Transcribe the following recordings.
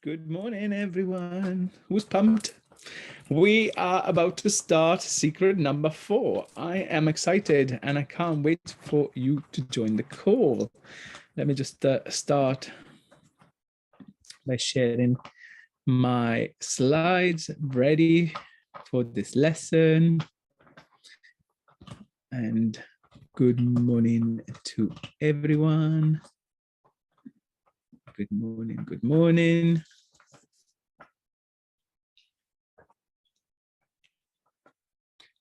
Good morning, everyone. Who's pumped? We are about to start secret number 4. I am excited and I can't wait for you to join the call. Let me just start by sharing my slides ready for this lesson. And good morning to everyone. Good morning, good morning.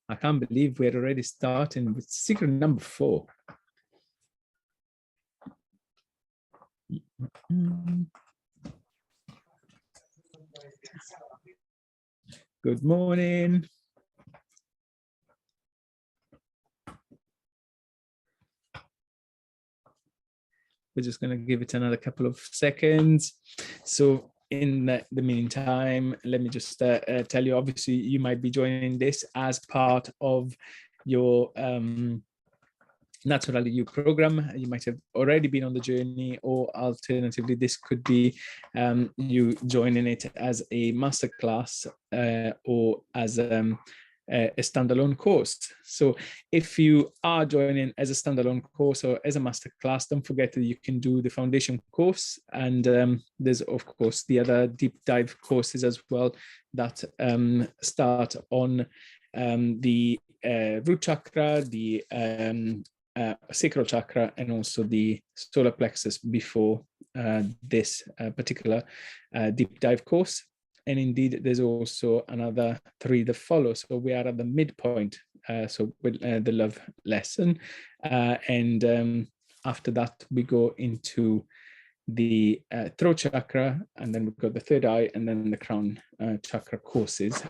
I can't believe we're already starting with secret number 4. Good morning. We're just going to give it another couple of seconds. So in the meantime, let me just tell you, obviously, you might be joining this as part of your Naturally You program. You might have already been on the journey, or alternatively, this could be you joining it as a masterclass or as a standalone course. So if you are joining as a standalone course or as a masterclass, don't forget that you can do the foundation course. And there's, of course, the other deep dive courses as well that start on the root chakra, the sacral chakra, and also the solar plexus before this particular deep dive course. And indeed, there's also another 3 that follow. So we are at the midpoint. So with the love lesson. And after that, we go into the throat chakra, and then we've got the third eye, and then the crown chakra courses,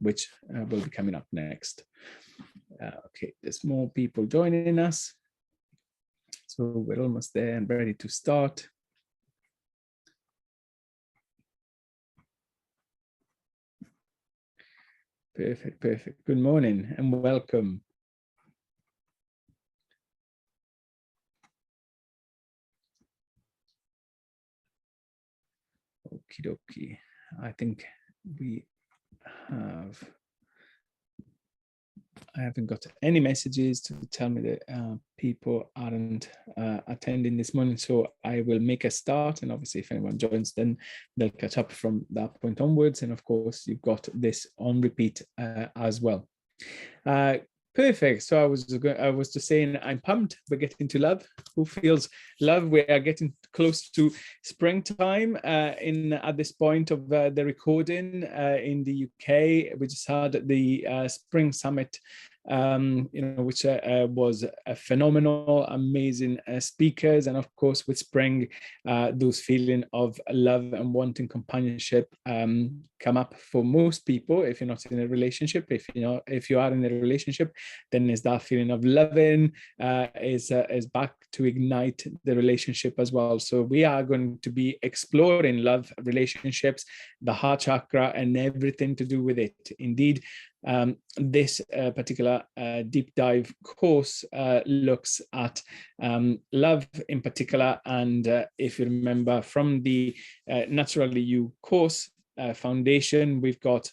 which will be coming up next. Okay, there's more people joining us. So we're almost there and ready to start. Perfect, perfect. Good morning and welcome. Okie dokie. I think I haven't got any messages to tell me that people aren't attending this morning, so I will make a start, and obviously if anyone joins, then they'll catch up from that point onwards, and of course you've got this on repeat as well. Perfect. So I was just saying, I'm pumped. We're getting to love. Who feels love? We are getting close to springtime at this point of the recording in the UK. We just had the Spring Summit, which was a phenomenal, amazing speakers, and of course with spring, those feeling of love and wanting companionship come up for most people. If you're not in a relationship, if you are in a relationship, then is that feeling of loving is back to ignite the relationship as well. So we are going to be exploring love, relationships, the heart chakra, and everything to do with it. Indeed, this particular deep dive course looks at love in particular. And if you remember from the Naturally You course foundation, we've got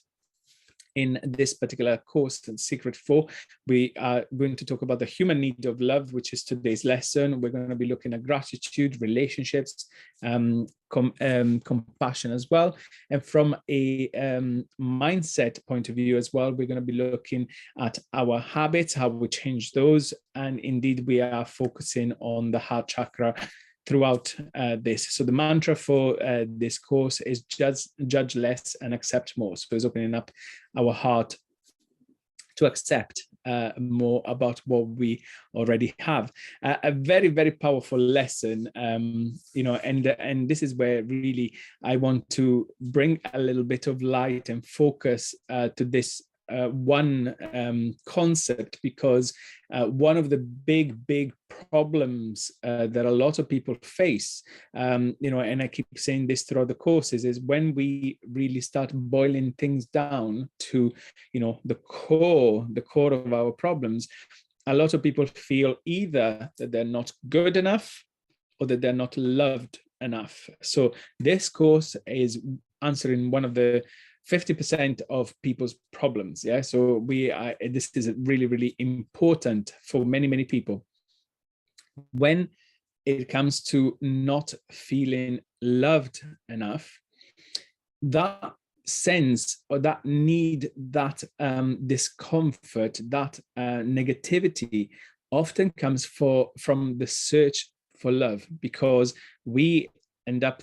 in this particular course, Secret 4, we are going to talk about the human need of love, which is today's lesson. We're going to be looking at gratitude, relationships, compassion as well. And from a mindset point of view as well, we're going to be looking at our habits, how we change those. And indeed, we are focusing on the heart chakra throughout this. So the mantra for this course is judge less and accept more. So it's opening up our heart to accept more about what we already have. A very, very powerful lesson, and this is where really I want to bring a little bit of light and focus to this one concept, because one of the big problems that a lot of people face, and I keep saying this throughout the courses, is when we really start boiling things down to, the core of our problems. A lot of people feel either that they're not good enough or that they're not loved enough. So this course is answering one of the 50% of people's problems. Yeah. So this is really, really important for many, many people. When it comes to not feeling loved enough, that sense or that need, that discomfort, that negativity often comes from the search for love, because we end up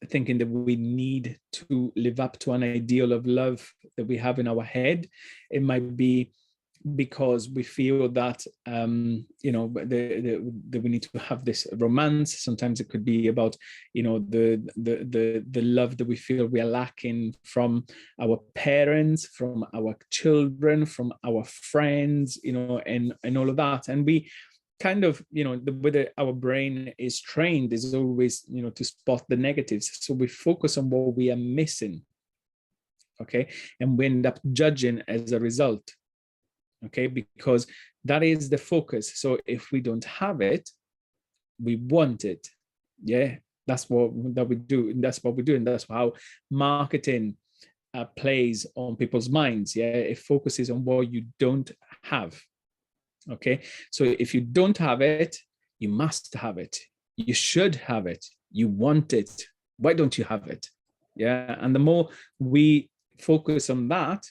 thinking that we need to live up to an ideal of love that we have in our head. It might be because we feel that that we need to have this romance. Sometimes it could be about the love that we feel we are lacking from our parents, from our children, from our friends, and all of that. And we kind of, the way our brain is trained is always, to spot the negatives. So we focus on what we are missing, okay, and we end up judging as a result. Okay, because that is the focus. So if we don't have it, we want it. Yeah, that's what we do, and that's what we do, and that's how marketing plays on people's minds. Yeah, it focuses on what you don't have. Okay, so if you don't have it, you must have it. You should have it. You want it. Why don't you have it? Yeah, and the more we focus on that,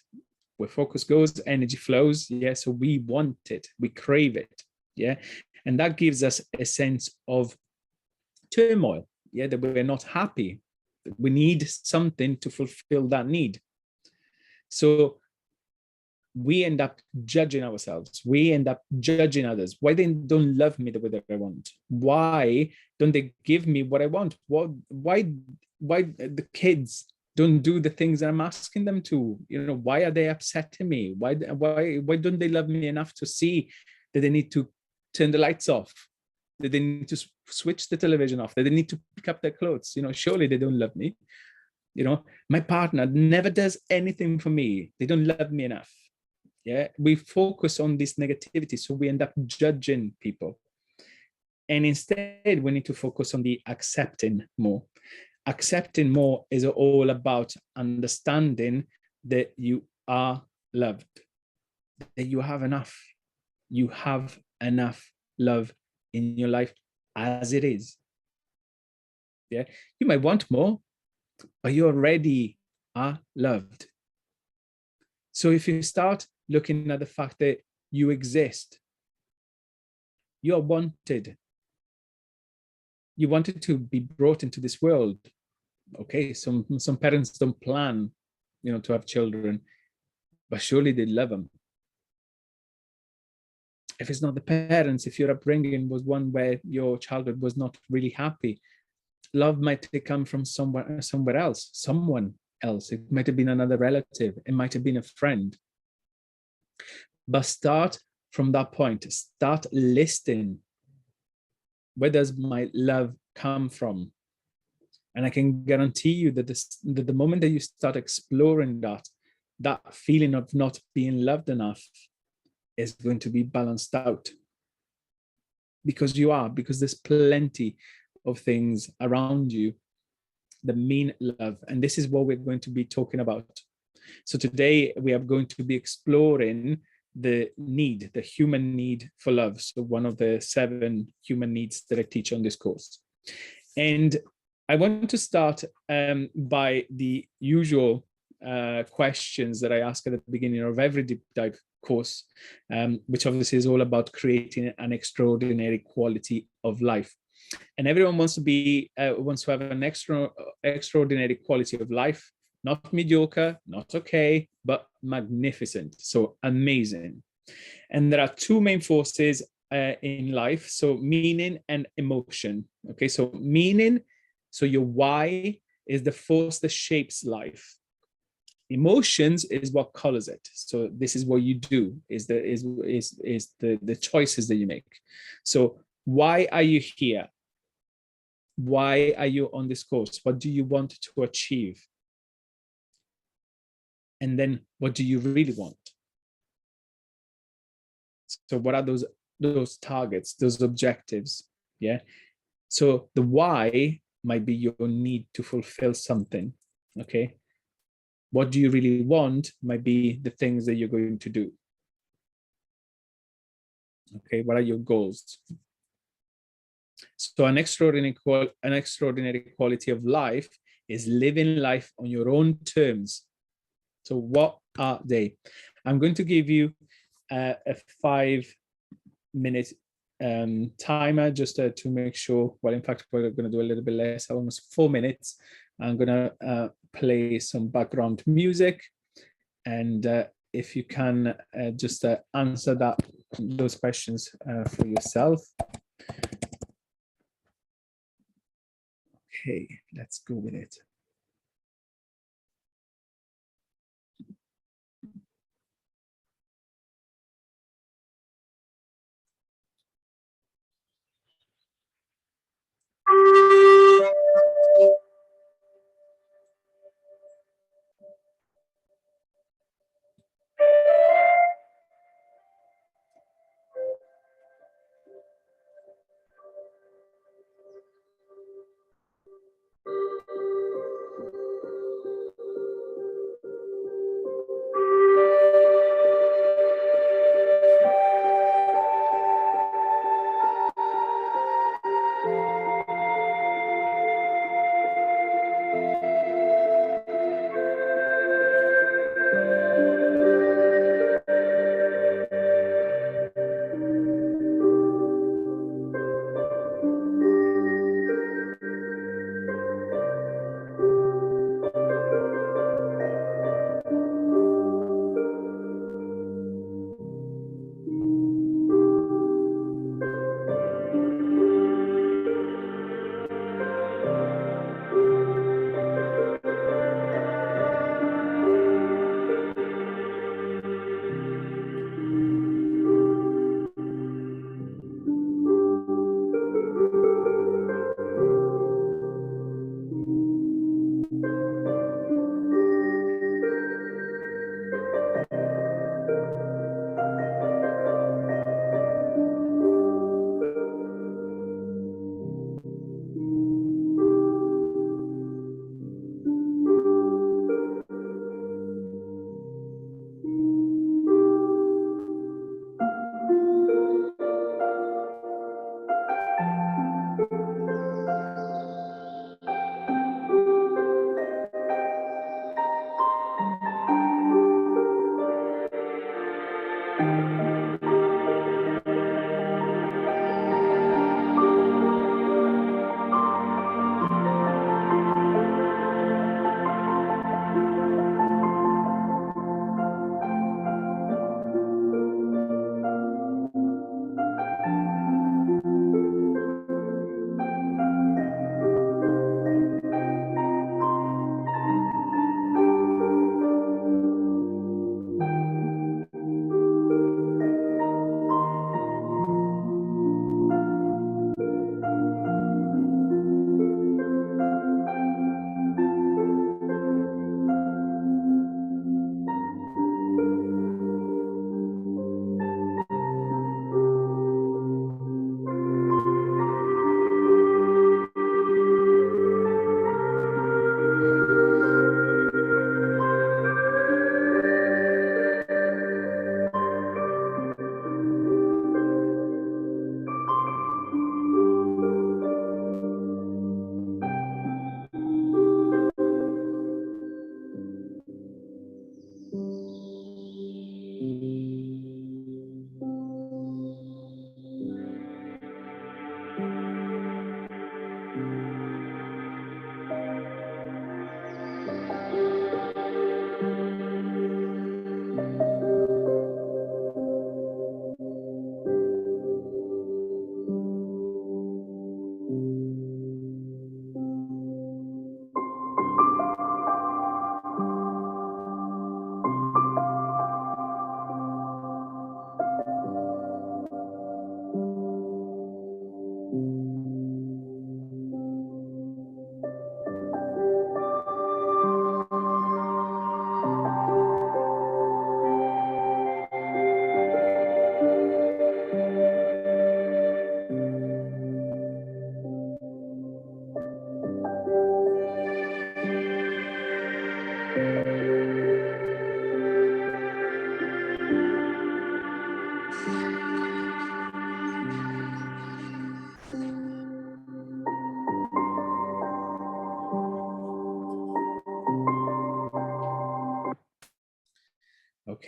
where focus goes, energy flows. Yeah, so we want it, we crave it. Yeah, and that gives us a sense of turmoil. Yeah, that we're not happy. We need something to fulfill that need. So we end up judging ourselves. We end up judging others. Why they don't love me the way that I want? Why don't they give me what I want? Why the kids don't do the things I'm asking them to? Why are they upsetting me? Why don't they love me enough to see that they need to turn the lights off? That they need to switch the television off? That they need to pick up their clothes? Surely they don't love me. My partner never does anything for me. They don't love me enough. Yeah, we focus on this negativity, so we end up judging people. And instead, we need to focus on the accepting more. Accepting more is all about understanding that you are loved, that you have enough. You have enough love in your life as it is. Yeah, you might want more, but you already are loved. So if you start looking at the fact that you exist, you're wanted. You wanted to be brought into this world. Okay, some parents don't plan, to have children, but surely they love them. If it's not the parents, if your upbringing was one where your childhood was not really happy, love might come from somewhere else, someone else. It might have been another relative. It might have been a friend. But start from that point. Start listing, where does my love come from? And I can guarantee you that the moment that you start exploring that feeling of not being loved enough is going to be balanced out. Because there's plenty of things around you that mean love. And this is what we're going to be talking about. So today we are going to be exploring the human need for love. So one of the 7 human needs that I teach on this course. And I want to start by the usual questions that I ask at the beginning of every deep dive course, which obviously is all about creating an extraordinary quality of life. And everyone wants to have an extraordinary quality of life, not mediocre, not okay, but magnificent. So amazing. And there are 2 main forces in life. So meaning and emotion. Okay, so meaning, so your why is the force that shapes life. Emotions is what colors it. So this is what you do, is the choices that you make. So why are you here? Why are you on this course? What do you want to achieve? And then what do you really want? So what are those targets, those objectives? Yeah. So the why might be your need to fulfill something. Okay. What do you really want might be the things that you're going to do. Okay. What are your goals? So an extraordinary quality of life is living life on your own terms. So what are they? I'm going to give you a 5-minute timer just to make sure. Well, in fact, we're going to do a little bit less, almost 4 minutes. I'm going to play some background music, and if you can just answer those questions for yourself. Okay, let's go with it.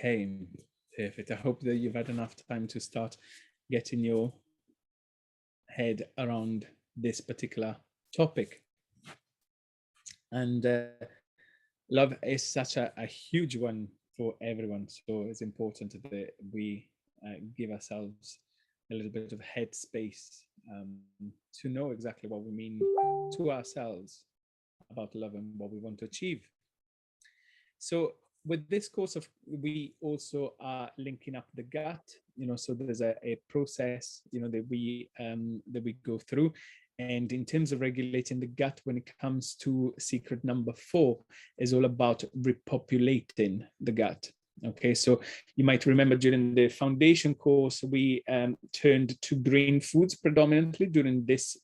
Okay, perfect. I hope that you've had enough time to start getting your head around this particular topic. And love is such a huge one for everyone. So it's important that we give ourselves a little bit of headspace to know exactly what we mean to ourselves about love and what we want to achieve. So with this course of, we also are linking up the gut, so there's a process, that we go through. And in terms of regulating the gut, when it comes to secret number 4, is all about repopulating the gut. Okay, so you might remember during the foundation course, we turned to green foods predominantly during this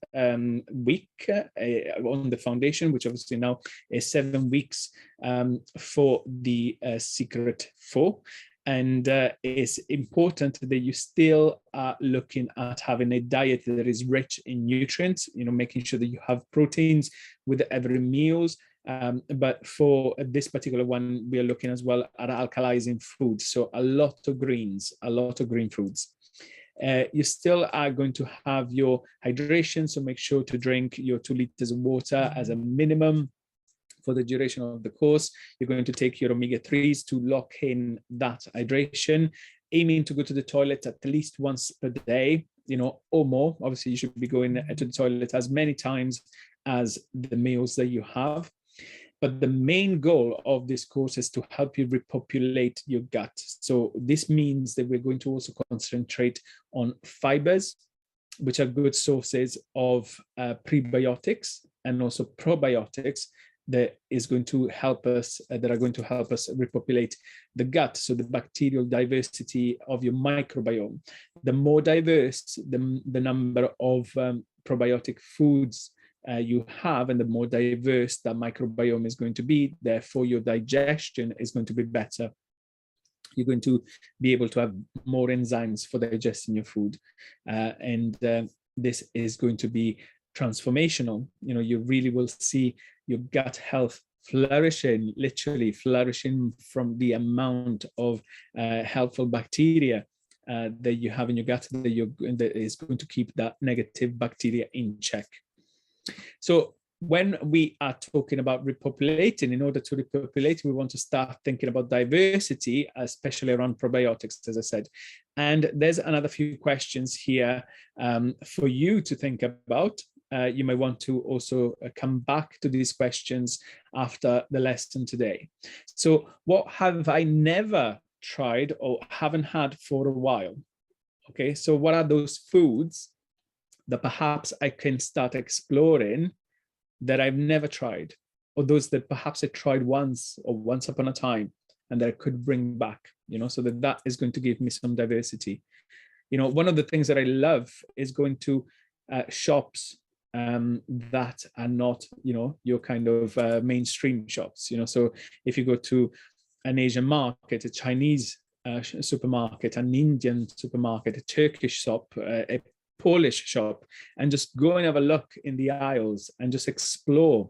week on the foundation, which obviously now is 7 weeks for the secret 4. And it's important that you still are looking at having a diet that is rich in nutrients, making sure that you have proteins with every meals. But for this particular one, we are looking as well at alkalizing foods. So a lot of greens, a lot of green foods. You still are going to have your hydration. So make sure to drink your 2 liters of water as a minimum for the duration of the course. You're going to take your omega-3s to lock in that hydration, aiming to go to the toilet at least once per day, or more. Obviously, you should be going to the toilet as many times as the meals that you have. But the main goal of this course is to help you repopulate your gut. So this means that we're going to also concentrate on fibers, which are good sources of prebiotics and also probiotics that are going to help us repopulate the gut. So the bacterial diversity of your microbiome. The more diverse the number of probiotic foods you have, and the more diverse that microbiome is going to be, therefore your digestion is going to be better. You're going to be able to have more enzymes for digesting your food. And this is going to be transformational. You really will see your gut health flourishing, literally flourishing from the amount of helpful bacteria that you have in your gut that is going to keep that negative bacteria in check. So when we are talking about repopulating, in order to repopulate, we want to start thinking about diversity, especially around probiotics, as I said. And there's another few questions here for you to think about. You may want to also come back to these questions after the lesson today. So what have I never tried or haven't had for a while? Okay, so what are those foods that perhaps I can start exploring that I've never tried, or those that perhaps I tried once or once upon a time and that I could bring back, so that is going to give me some diversity. One of the things that I love is going to shops that are not, your kind of mainstream shops, so if you go to an Asian market, a Chinese supermarket, an Indian supermarket, a Turkish shop, a Polish shop, and just go and have a look in the aisles and just explore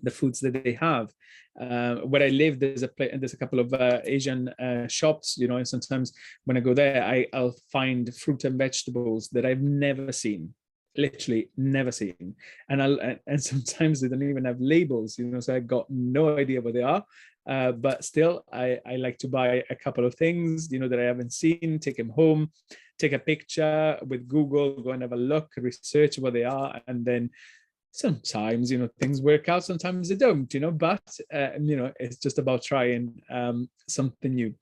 the foods that they have. Where I live, there's a couple of Asian shops, and sometimes when I go there, I'll find fruit and vegetables that I've never seen, literally never seen, and sometimes they don't even have labels, so I've got no idea what they are. But still, I like to buy a couple of things, that I haven't seen, take them home, take a picture with Google, go and have a look, research what they are, and then sometimes, things work out, sometimes they don't, but, it's just about trying something new.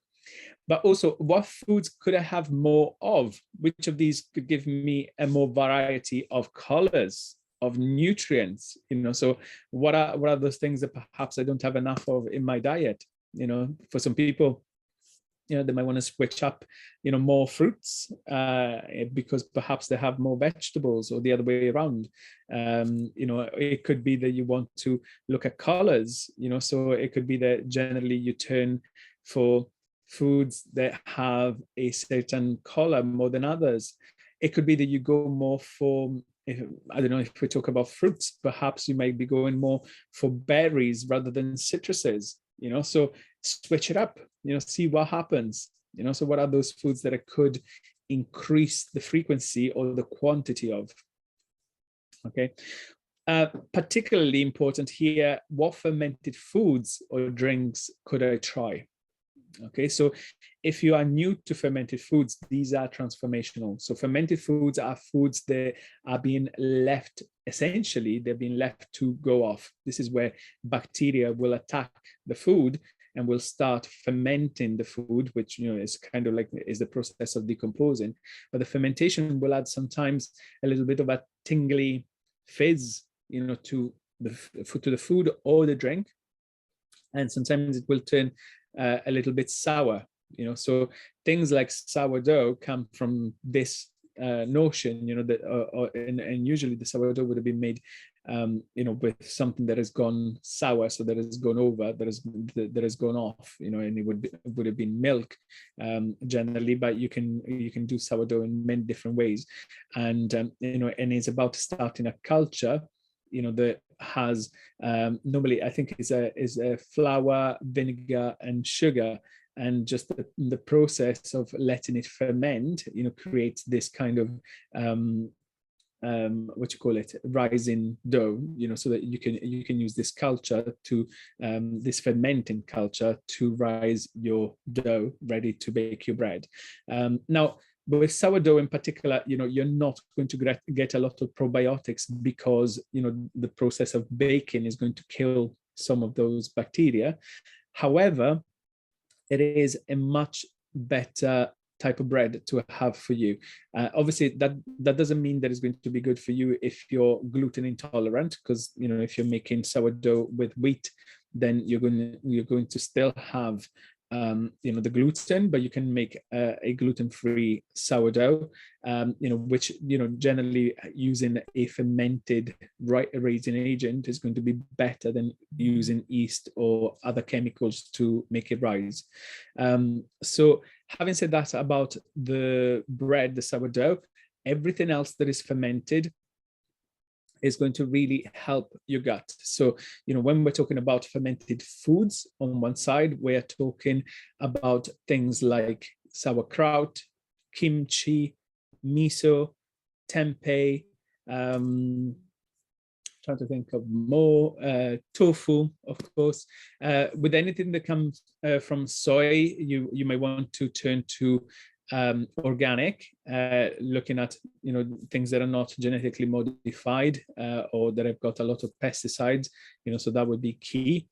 But also, what foods could I have more of? Which of these could give me a more variety of colors, of nutrients? So what are those things that perhaps I don't have enough of in my diet? For some people, they might want to switch up, more fruits because perhaps they have more vegetables, or the other way around. It could be that you want to look at colors, so it could be that generally you turn for foods that have a certain color more than others. It could be that you go more for, I don't know, if we talk about fruits, perhaps you might be going more for berries rather than citruses, so switch it up, see what happens. So what are those foods that I could increase the frequency or the quantity of? Okay. Particularly important here, what fermented foods or drinks could I try? Okay, so if you are new to fermented foods, these are transformational. So fermented foods are foods that are being left, essentially, they're being left to go off. This is where bacteria will attack the food and will start fermenting the food, which is kind of like is the process of decomposing. But the fermentation will add sometimes a little bit of a tingly fizz, to the food or the drink, and sometimes it will turn a little bit sour. So things like sourdough come from this notion, that and usually the sourdough would have been made with something that has gone sour, so that has gone over, that has gone off, and it would have been milk generally. But you can do sourdough in many different ways, and and it's about starting a culture that has normally, I think, is a flour, vinegar, and sugar, and just the process of letting it ferment, creates this kind of rising dough, so that you can use this culture to this fermenting culture to rise your dough ready to bake your bread. Now, but with sourdough in particular, you're not going to get a lot of probiotics, because the process of baking is going to kill some of those bacteria. However, it is a much better type of bread to have for you. Obviously, that doesn't mean that it's going to be good for you if you're gluten intolerant, because if you're making sourdough with wheat, then you're going to still have the gluten, but you can make a gluten-free sourdough, which generally using a fermented raising agent is going to be better than using yeast or other chemicals to make it rise. So having said that about the bread, the sourdough, everything else that is fermented is going to really help your gut. So, when we're talking about fermented foods, on one side, we're talking about things like sauerkraut, kimchi, miso, tempeh, trying to think of more, tofu, of course. With anything that comes from soy, you may want to turn to organic, looking at things that are not genetically modified or that have got a lot of pesticides, so that would be key.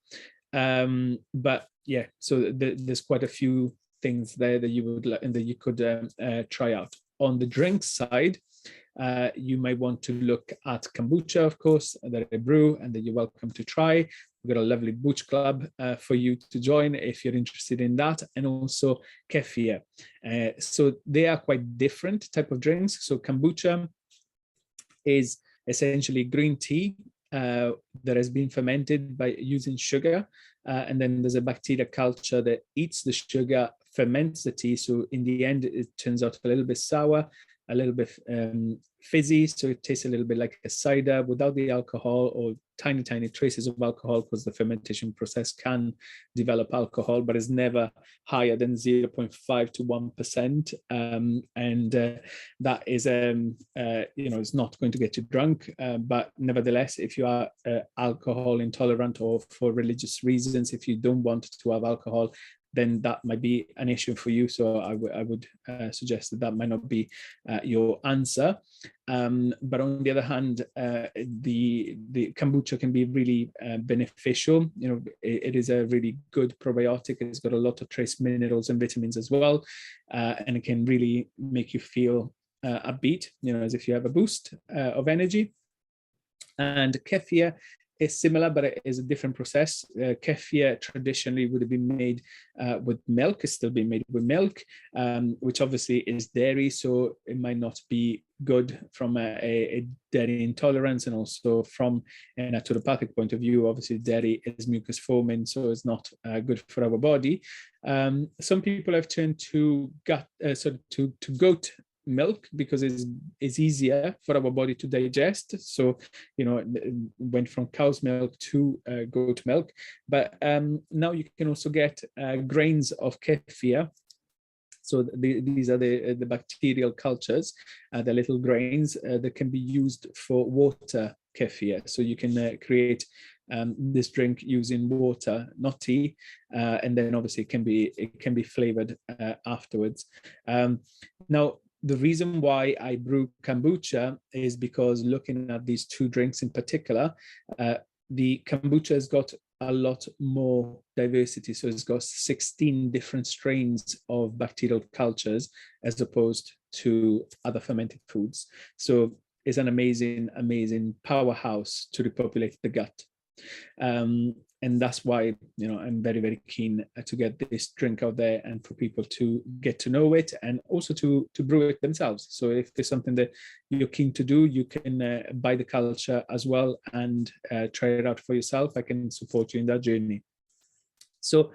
But yeah, so there's quite a few things there that you could try out. On the drink side, you may want to look at kombucha, of course, that I brew and that you're welcome to try. We've got a lovely butch club for you to join if you're interested in that, and also kefir. So they are quite different type of drinks. So kombucha is essentially green tea that has been fermented by using sugar, and then there's a bacteria culture that eats the sugar, ferments the tea. So in the end, it turns out a little bit sour, a little bit fizzy, so it tastes a little bit like a cider without the alcohol, or tiny traces of alcohol, because the fermentation process can develop alcohol, but it's never higher than 0.5 to 1%, and that is it's not going to get you drunk, but nevertheless, if you are alcohol intolerant, or for religious reasons, if you don't want to have alcohol, then that might be an issue for you. So I would suggest that might not be your answer. But on the other hand, the kombucha can be really beneficial. It is a really good probiotic. It's got a lot of trace minerals and vitamins as well, and it can really make you feel upbeat, as if you have a boost of energy. And kefir is similar, but it is a different process. Kefir traditionally would have been made with milk, is still being made with milk, which obviously is dairy, so it might not be good from a dairy intolerance, and also from a naturopathic point of view. Obviously, dairy is mucus forming, so it's not good for our body. Some people have turned to goat milk because it's easier for our body to digest. So, went from cow's milk to goat milk. But now you can also get grains of kefir. So these are the bacterial cultures, the little grains that can be used for water kefir. So you can create this drink using water, not tea, and then obviously it can be flavored afterwards. Now, the reason why I brew kombucha is because looking at these two drinks in particular, the kombucha has got a lot more diversity. So it's got 16 different strains of bacterial cultures as opposed to other fermented foods. So it's an amazing powerhouse to repopulate the gut. And that's why, I'm very, very keen to get this drink out there and for people to get to know it and also to brew it themselves. So if there's something that you're keen to do, you can buy the culture as well and try it out for yourself. I can support you in that journey. So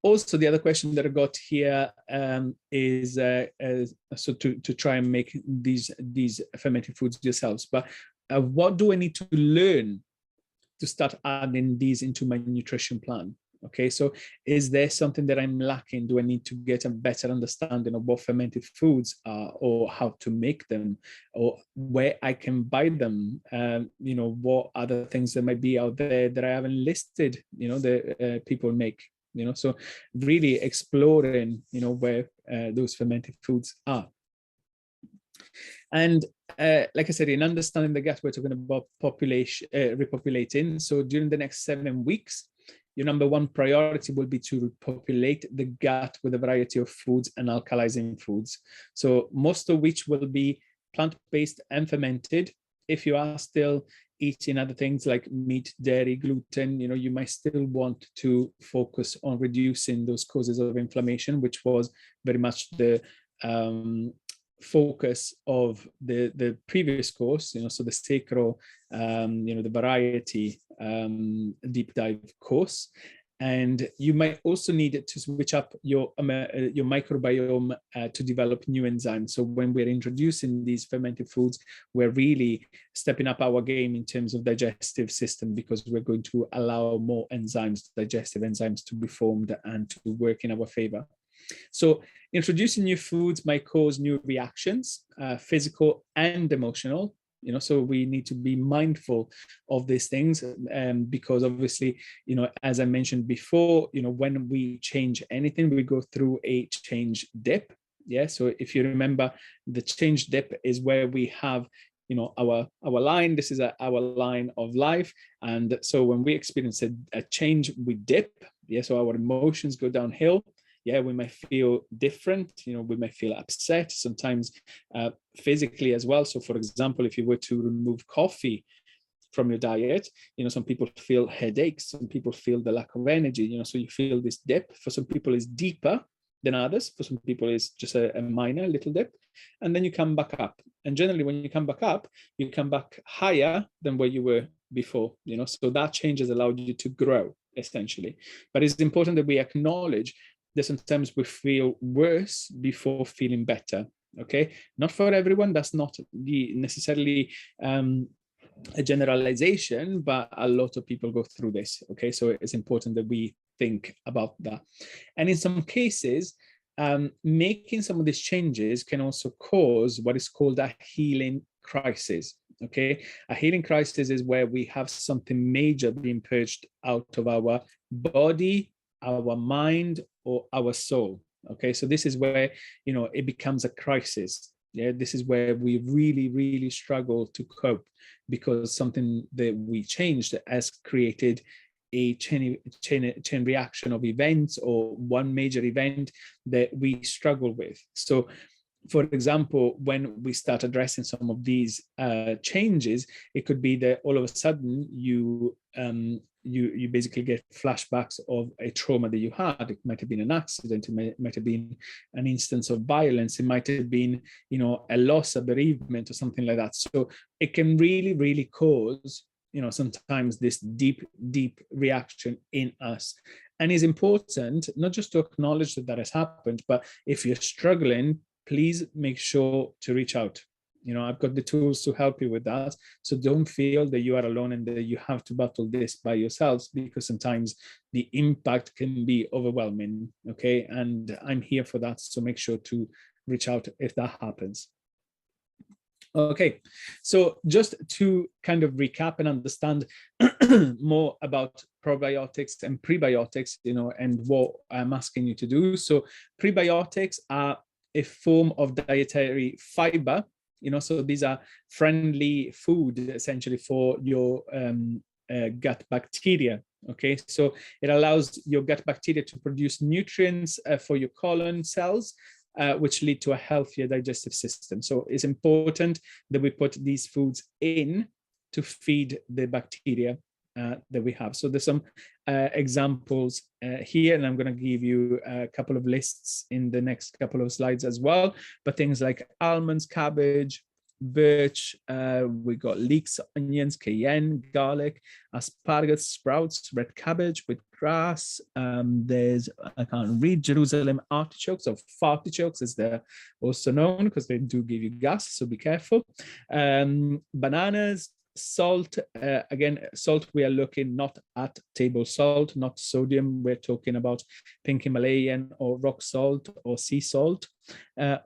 also the other question that I got here is so to try and make these fermented foods yourselves. But what do I need to learn to start adding these into my nutrition plan? Okay, so is there something that I'm lacking? Do I need to get a better understanding of what fermented foods are, or how to make them, or where I can buy them? What other things that might be out there that I haven't listed, that people make, so really exploring, where those fermented foods are. And like I said, in understanding the gut, we're talking about repopulating. So during the next 7 weeks, your number one priority will be to repopulate the gut with a variety of foods and alkalizing foods. So most of which will be plant-based and fermented. If you are still eating other things like meat, dairy, gluten, you might still want to focus on reducing those causes of inflammation, which was very much the focus of the previous course, so the sacro, the variety deep dive course. And you might also need it to switch up your microbiome to develop new enzymes. So when we're introducing these fermented foods, we're really stepping up our game in terms of digestive system, because we're going to allow more enzymes, digestive enzymes, to be formed and to work in our favor. So introducing new foods might cause new reactions, physical and emotional. So we need to be mindful of these things, because obviously, as I mentioned before, when we change anything, we go through a change dip. Yeah. So if you remember, the change dip is where we have, our line. This is our line of life. And so when we experience a change, we dip. Yeah. So our emotions go downhill. Yeah, we might feel different, we might feel upset, sometimes physically as well. So for example, if you were to remove coffee from your diet, some people feel headaches, some people feel the lack of energy, so you feel this dip. For some people it's deeper than others. For some people it's just a minor little dip. And then you come back up. And generally when you come back up, you come back higher than where you were before, so that change has allowed you to grow essentially. But it's important that we acknowledge that sometimes we feel worse before feeling better. Okay, not for everyone. That's not necessarily a generalization, but a lot of people go through this. Okay, so it's important that we think about that. And in some cases, making some of these changes can also cause what is called a healing crisis. Okay, a healing crisis is where we have something major being purged out of our body, our mind, or our soul. Okay, so this is where it becomes a crisis. Yeah, this is where we really, really struggle to cope, because something that we changed has created a chain reaction of events, or one major event that we struggle with. So for example, when we start addressing some of these changes, it could be that all of a sudden you basically get flashbacks of a trauma that you had. It might have been an accident, it might have been an instance of violence, it might have been, a loss, a bereavement, or something like that. So it can really, really cause, sometimes this deep reaction in us. And it's important not just to acknowledge that has happened, but if you're struggling please make sure to reach out. I've got the tools to help you with that. So don't feel that you are alone and that you have to battle this by yourselves, because sometimes the impact can be overwhelming. Okay. And I'm here for that. So make sure to reach out if that happens. Okay, so just to kind of recap and understand more about probiotics and prebiotics, and what I'm asking you to do. So prebiotics are a form of dietary fiber, so these are friendly food essentially for your gut bacteria. Okay, so it allows your gut bacteria to produce nutrients for your colon cells, which lead to a healthier digestive system. So it's important that we put these foods in to feed the bacteria that we have. So there's some examples here, and I'm going to give you a couple of lists in the next couple of slides as well. But things like almonds, cabbage, birch, we got leeks, onions, cayenne, garlic, asparagus, sprouts, red cabbage with grass. There's, I can't read, Jerusalem artichokes, or fartichokes as they're also known, because they do give you gas, so be careful. Bananas, salt. Again, salt, we are looking not at table salt, not sodium. We're talking about pink Himalayan or rock salt or sea salt.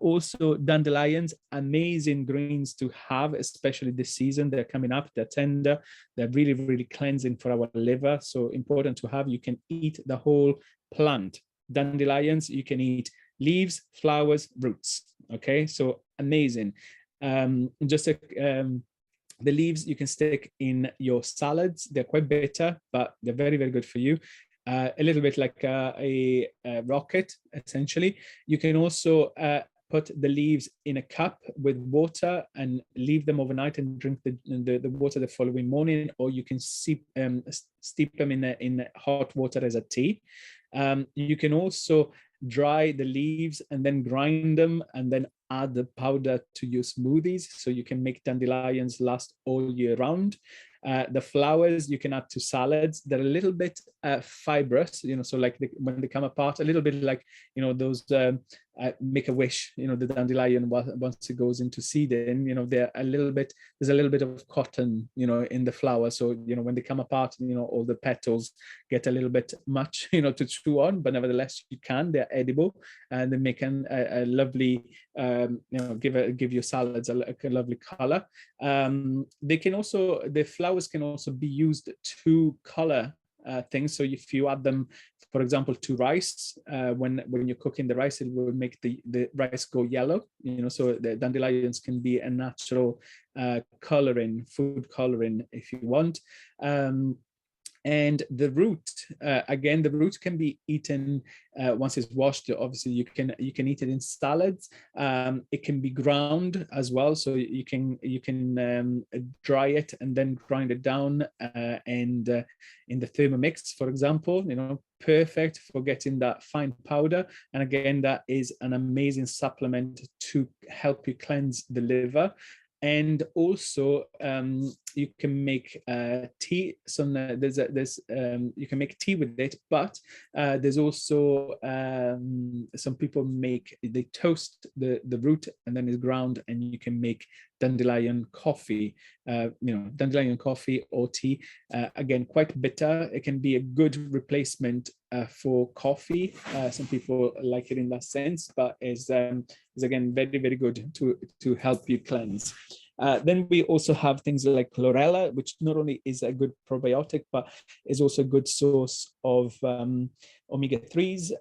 Also dandelions, amazing greens to have, especially this season. They're coming up, they're tender, they're really, really cleansing for our liver. So important to have. You can eat the whole plant. Dandelions, you can eat leaves, flowers, roots. Okay, so amazing. The leaves you can stick in your salads. They're quite bitter, but they're very, very good for you. A little bit like a rocket, essentially. You can also put the leaves in a cup with water and leave them overnight and drink the water the following morning, or you can steep them in hot water as a tea. You can also dry the leaves and then grind them and then add the powder to your smoothies, so you can make dandelions last all year round. The flowers you can add to salads. They're a little bit fibrous, so like when they come apart, a little bit like those make a wish, the dandelion once it goes into seeding, they're a little bit, there's a little bit of cotton, in the flower. So when they come apart, all the petals get a little bit much, to chew on, but nevertheless they're edible, and they make a lovely, give your salads a lovely color. They can also, the flowers can also be used to color things. So if you add them, for example, to rice, when you're cooking the rice, it will make the rice go yellow. So the dandelions can be a natural coloring, food coloring, if you want. And the root, again, the root can be eaten once it's washed. Obviously, you can eat it in salads. It can be ground as well, so you can dry it and then grind it down, and in the Thermomix, for example, perfect for getting that fine powder. And again, that is an amazing supplement to help you cleanse the liver. And also you can make tea. You can make tea with it, but there's also some people they toast the root and then it's ground, and you can make dandelion coffee, dandelion coffee or tea. Again, quite bitter. It can be a good replacement for coffee. Some people like it in that sense, but is again very, very good to help you cleanse. Then we also have things like chlorella, which not only is a good probiotic, but is also a good source of omega-3s,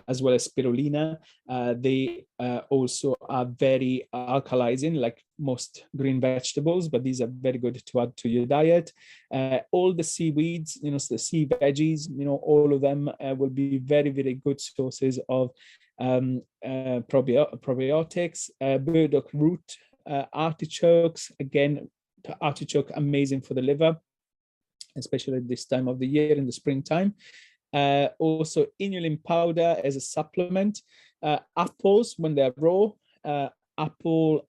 as well as spirulina. They also are very alkalizing, like most green vegetables, but these are very good to add to your diet. All the seaweeds, the sea veggies, all of them will be very, very good sources of probiotics. Burdock root, artichokes, again, artichoke amazing for the liver, especially at this time of the year in the springtime. Also inulin powder as a supplement. Apples when they're raw, apple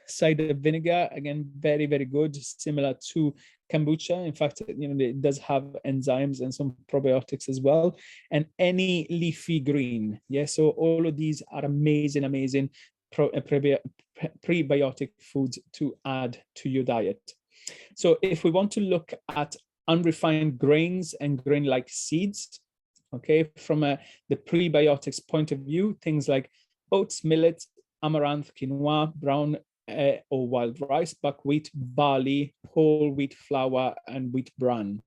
cider vinegar, again very, very good, similar to kombucha. In fact, it does have enzymes and some probiotics as well. And any leafy green, so all of these are amazing prebiotic foods to add to your diet. So if we want to look at unrefined grains and grain-like seeds, okay, from the prebiotics point of view, things like oats, millet, amaranth, quinoa, brown or wild rice, buckwheat, barley, whole wheat flour, and wheat bran.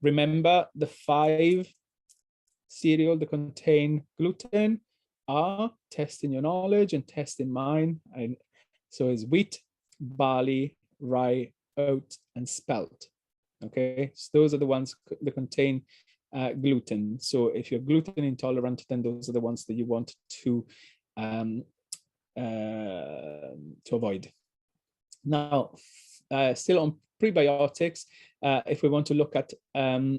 Remember, the 5 cereals that contain gluten are, testing your knowledge and testing mine, and so is wheat, barley, rye, oat, and spelt. Okay, so those are the ones that contain gluten. So if you're gluten intolerant, then those are the ones that you want to avoid. Now, still on prebiotics, if we want to look at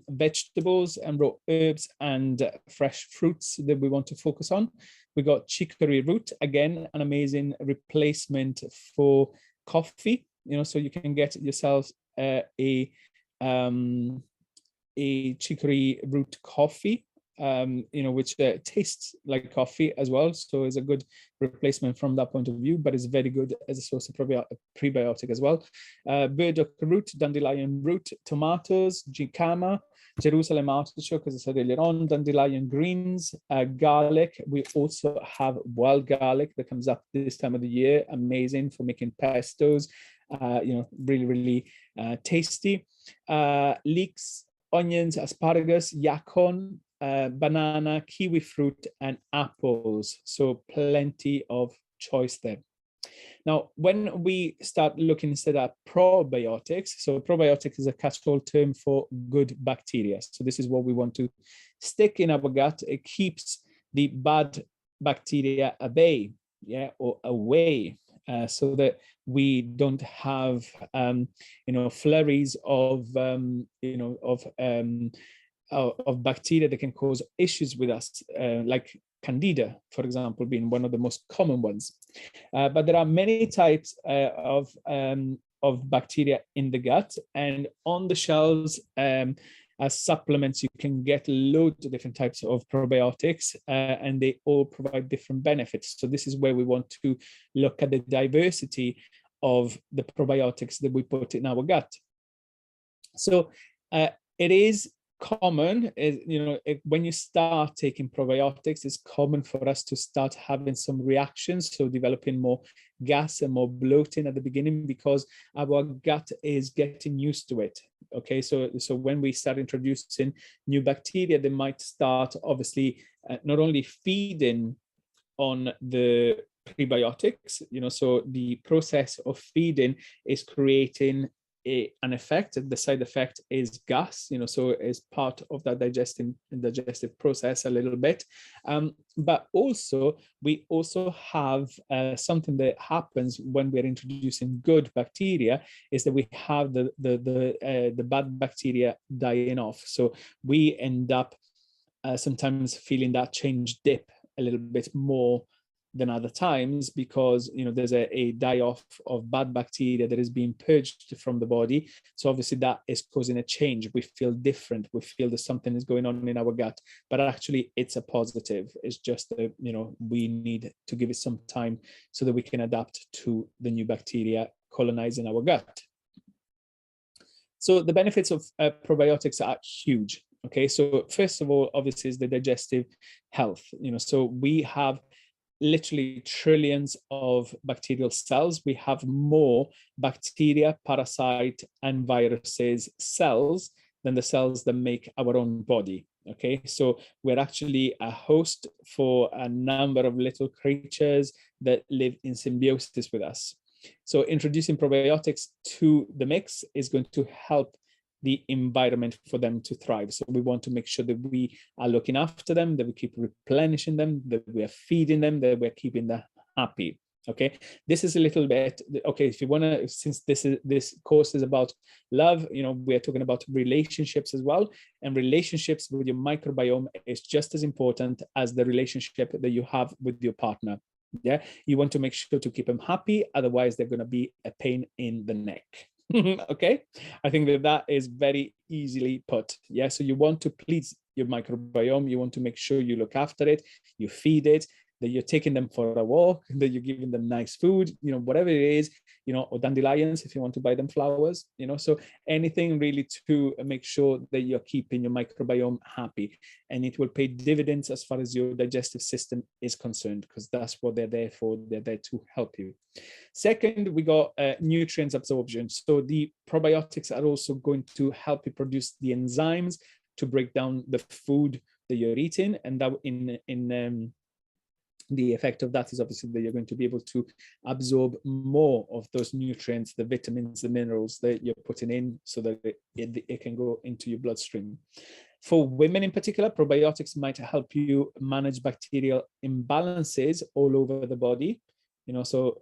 vegetables and raw herbs and fresh fruits that we want to focus on, we got chicory root, again, an amazing replacement for coffee. You know, so you can get yourself a chicory root coffee, you know, which tastes like coffee as well. So it's a good replacement from that point of view, but it's very good as a source of prebiotic as well. Burdock root, dandelion root, tomatoes, jicama, Jerusalem artichoke, as I said earlier on, dandelion greens, garlic. We also have wild garlic that comes up this time of the year, amazing for making pestos, you know, really, really tasty. Leeks, onions, asparagus, yacon, banana, kiwi fruit, and apples. So plenty of choice there. Now, when we start looking instead at probiotics, so probiotics is a catch-all term for good bacteria. So this is what we want to stick in our gut. It keeps the bad bacteria at bay, yeah, or away, so that we don't have, you know, flurries of, you know, of bacteria that can cause issues with us, like Candida, for example, being one of the most common ones. But there are many types of bacteria in the gut, and on the shelves as supplements, you can get loads of different types of probiotics, and they all provide different benefits. So this is where we want to look at the diversity of the probiotics that we put in our gut. So it is common, you know, when you start taking probiotics, it's common for us to start having some reactions, so developing more gas and more bloating at the beginning, because our gut is getting used to it. Okay, so when we start introducing new bacteria, they might start obviously not only feeding on the prebiotics, you know, so the process of feeding is creating an effect. The side effect is gas, you know, so it's part of that digestive process a little bit. But also, we also have something that happens when we're introducing good bacteria, is that we have the bad bacteria dying off. So we end up sometimes feeling that change dip a little bit more than other times, because, you know, there's a die-off of bad bacteria that is being purged from the body. So obviously that is causing a change. We feel different. We feel that something is going on in our gut, but actually it's a positive. It's just that, you know, we need to give it some time so that we can adapt to the new bacteria colonizing our gut. So the benefits of probiotics are huge. Okay, so first of all, obviously, is the digestive health. You know, so we have literally trillions of bacterial cells. We have more bacteria, parasite, and viruses cells than the cells that make our own body. Okay, so we're actually a host for a number of little creatures that live in symbiosis with us. So introducing probiotics to the mix is going to help the environment for them to thrive. So we want to make sure that we are looking after them, that we keep replenishing them, that we are feeding them, that we're keeping them happy. Okay, this is a little bit, okay, if you want to, since this course is about love, you know, we're talking about relationships as well, and relationships with your microbiome is just as important as the relationship that you have with your partner. Yeah, you want to make sure to keep them happy, otherwise they're going to be a pain in the neck. Okay, I think that is very easily put. Yeah, so you want to please your microbiome, you want to make sure you look after it, you feed it, that you're taking them for a walk, that you're giving them nice food, whatever it is, or dandelions if you want to buy them flowers, so anything really to make sure that you're keeping your microbiome happy, and it will pay dividends as far as your digestive system is concerned, because that's what they're there for. They're there to help you. Second, we got nutrients absorption. So the probiotics are also going to help you produce the enzymes to break down the food that you're eating, and that the effect of that is obviously that you're going to be able to absorb more of those nutrients, the vitamins, the minerals that you're putting in, so that it can go into your bloodstream. For women in particular, probiotics might help you manage bacterial imbalances all over the body. So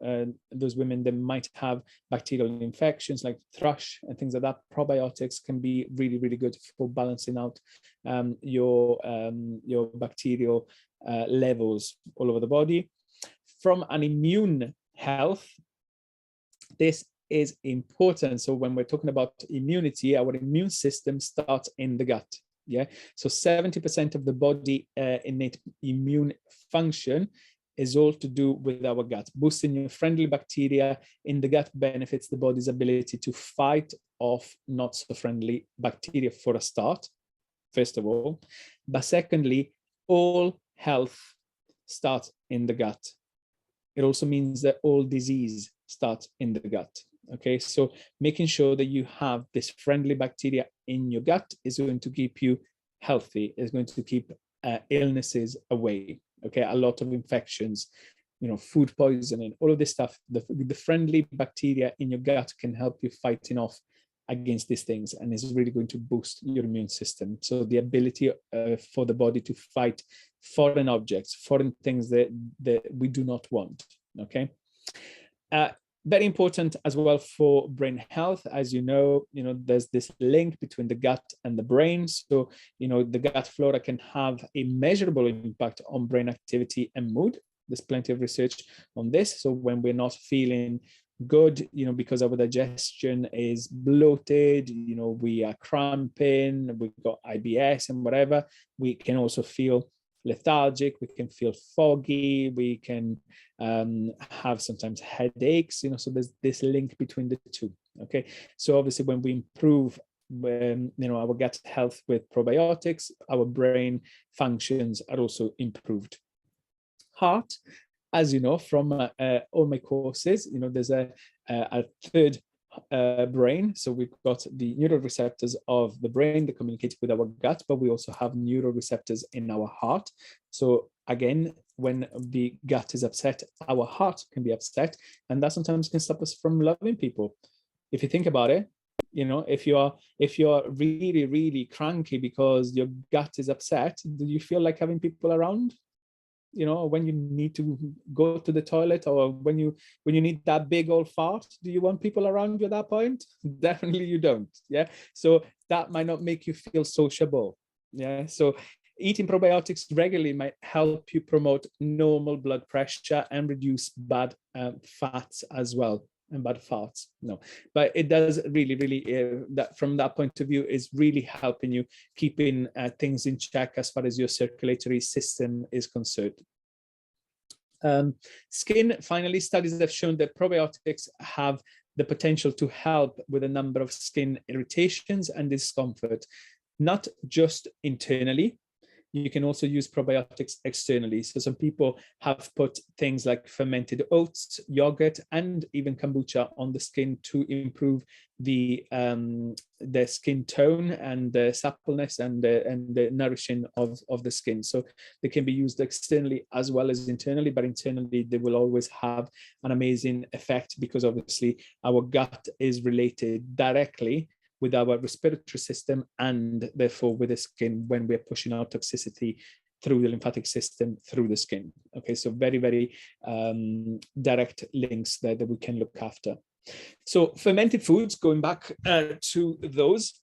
those women that might have bacterial infections like thrush and things like that, probiotics can be really, really good for balancing out your bacterial levels all over the body. From an immune health, this is important. So when we're talking about immunity, our immune system starts in the gut. Yeah. So 70% of the body innate immune function is all to do with our gut. Boosting your friendly bacteria in the gut benefits the body's ability to fight off not so friendly bacteria for a start, first of all. But secondly, all health starts in the gut. It also means that all disease starts in the gut. Okay, so making sure that you have this friendly bacteria in your gut is going to keep you healthy, is going to keep illnesses away. Okay, a lot of infections, food poisoning, all of this stuff, the friendly bacteria in your gut can help you fighting off against these things, and is really going to boost your immune system. So the ability for the body to fight foreign objects, foreign things that we do not want. Okay. Very important as well for brain health. As you know, there's this link between the gut and the brain. So, the gut flora can have a measurable impact on brain activity and mood. There's plenty of research on this. So when we're not feeling good, because our digestion is bloated, we are cramping, we've got IBS and whatever, we can also feel lethargic, we can feel foggy, we can have sometimes headaches, so there's this link between the two. Okay, so obviously when we improve our gut health with probiotics, our brain functions are also improved. Heart, as you know from all my courses, there's a third brain. So we've got the neuroreceptors of the brain that communicate with our gut, but we also have neuroreceptors in our heart. So again, when the gut is upset, our heart can be upset, and that sometimes can stop us from loving people. If you think about it, if you're really, really cranky because your gut is upset, do you feel like having people around? When you need to go to the toilet, or when you need that big old fart, do you want people around you at that point? Definitely you don't. Yeah, so that might not make you feel sociable. Yeah, so eating probiotics regularly might help you promote normal blood pressure and reduce bad fats as well, and bad farts. No, but it does really, really, that from that point of view is really helping you keeping things in check as far as your circulatory system is concerned. Skin, finally, studies have shown that probiotics have the potential to help with a number of skin irritations and discomfort, not just internally. You can also use probiotics externally. So some people have put things like fermented oats, yogurt, and even kombucha on the skin to improve the skin tone and the suppleness and the nourishing of the skin. So they can be used externally as well as internally, but internally they will always have an amazing effect, because obviously our gut is related directly with our respiratory system, and therefore with the skin when we're pushing out toxicity through the lymphatic system, through the skin. Okay, so very, very direct links there that we can look after. So fermented foods, going back to those,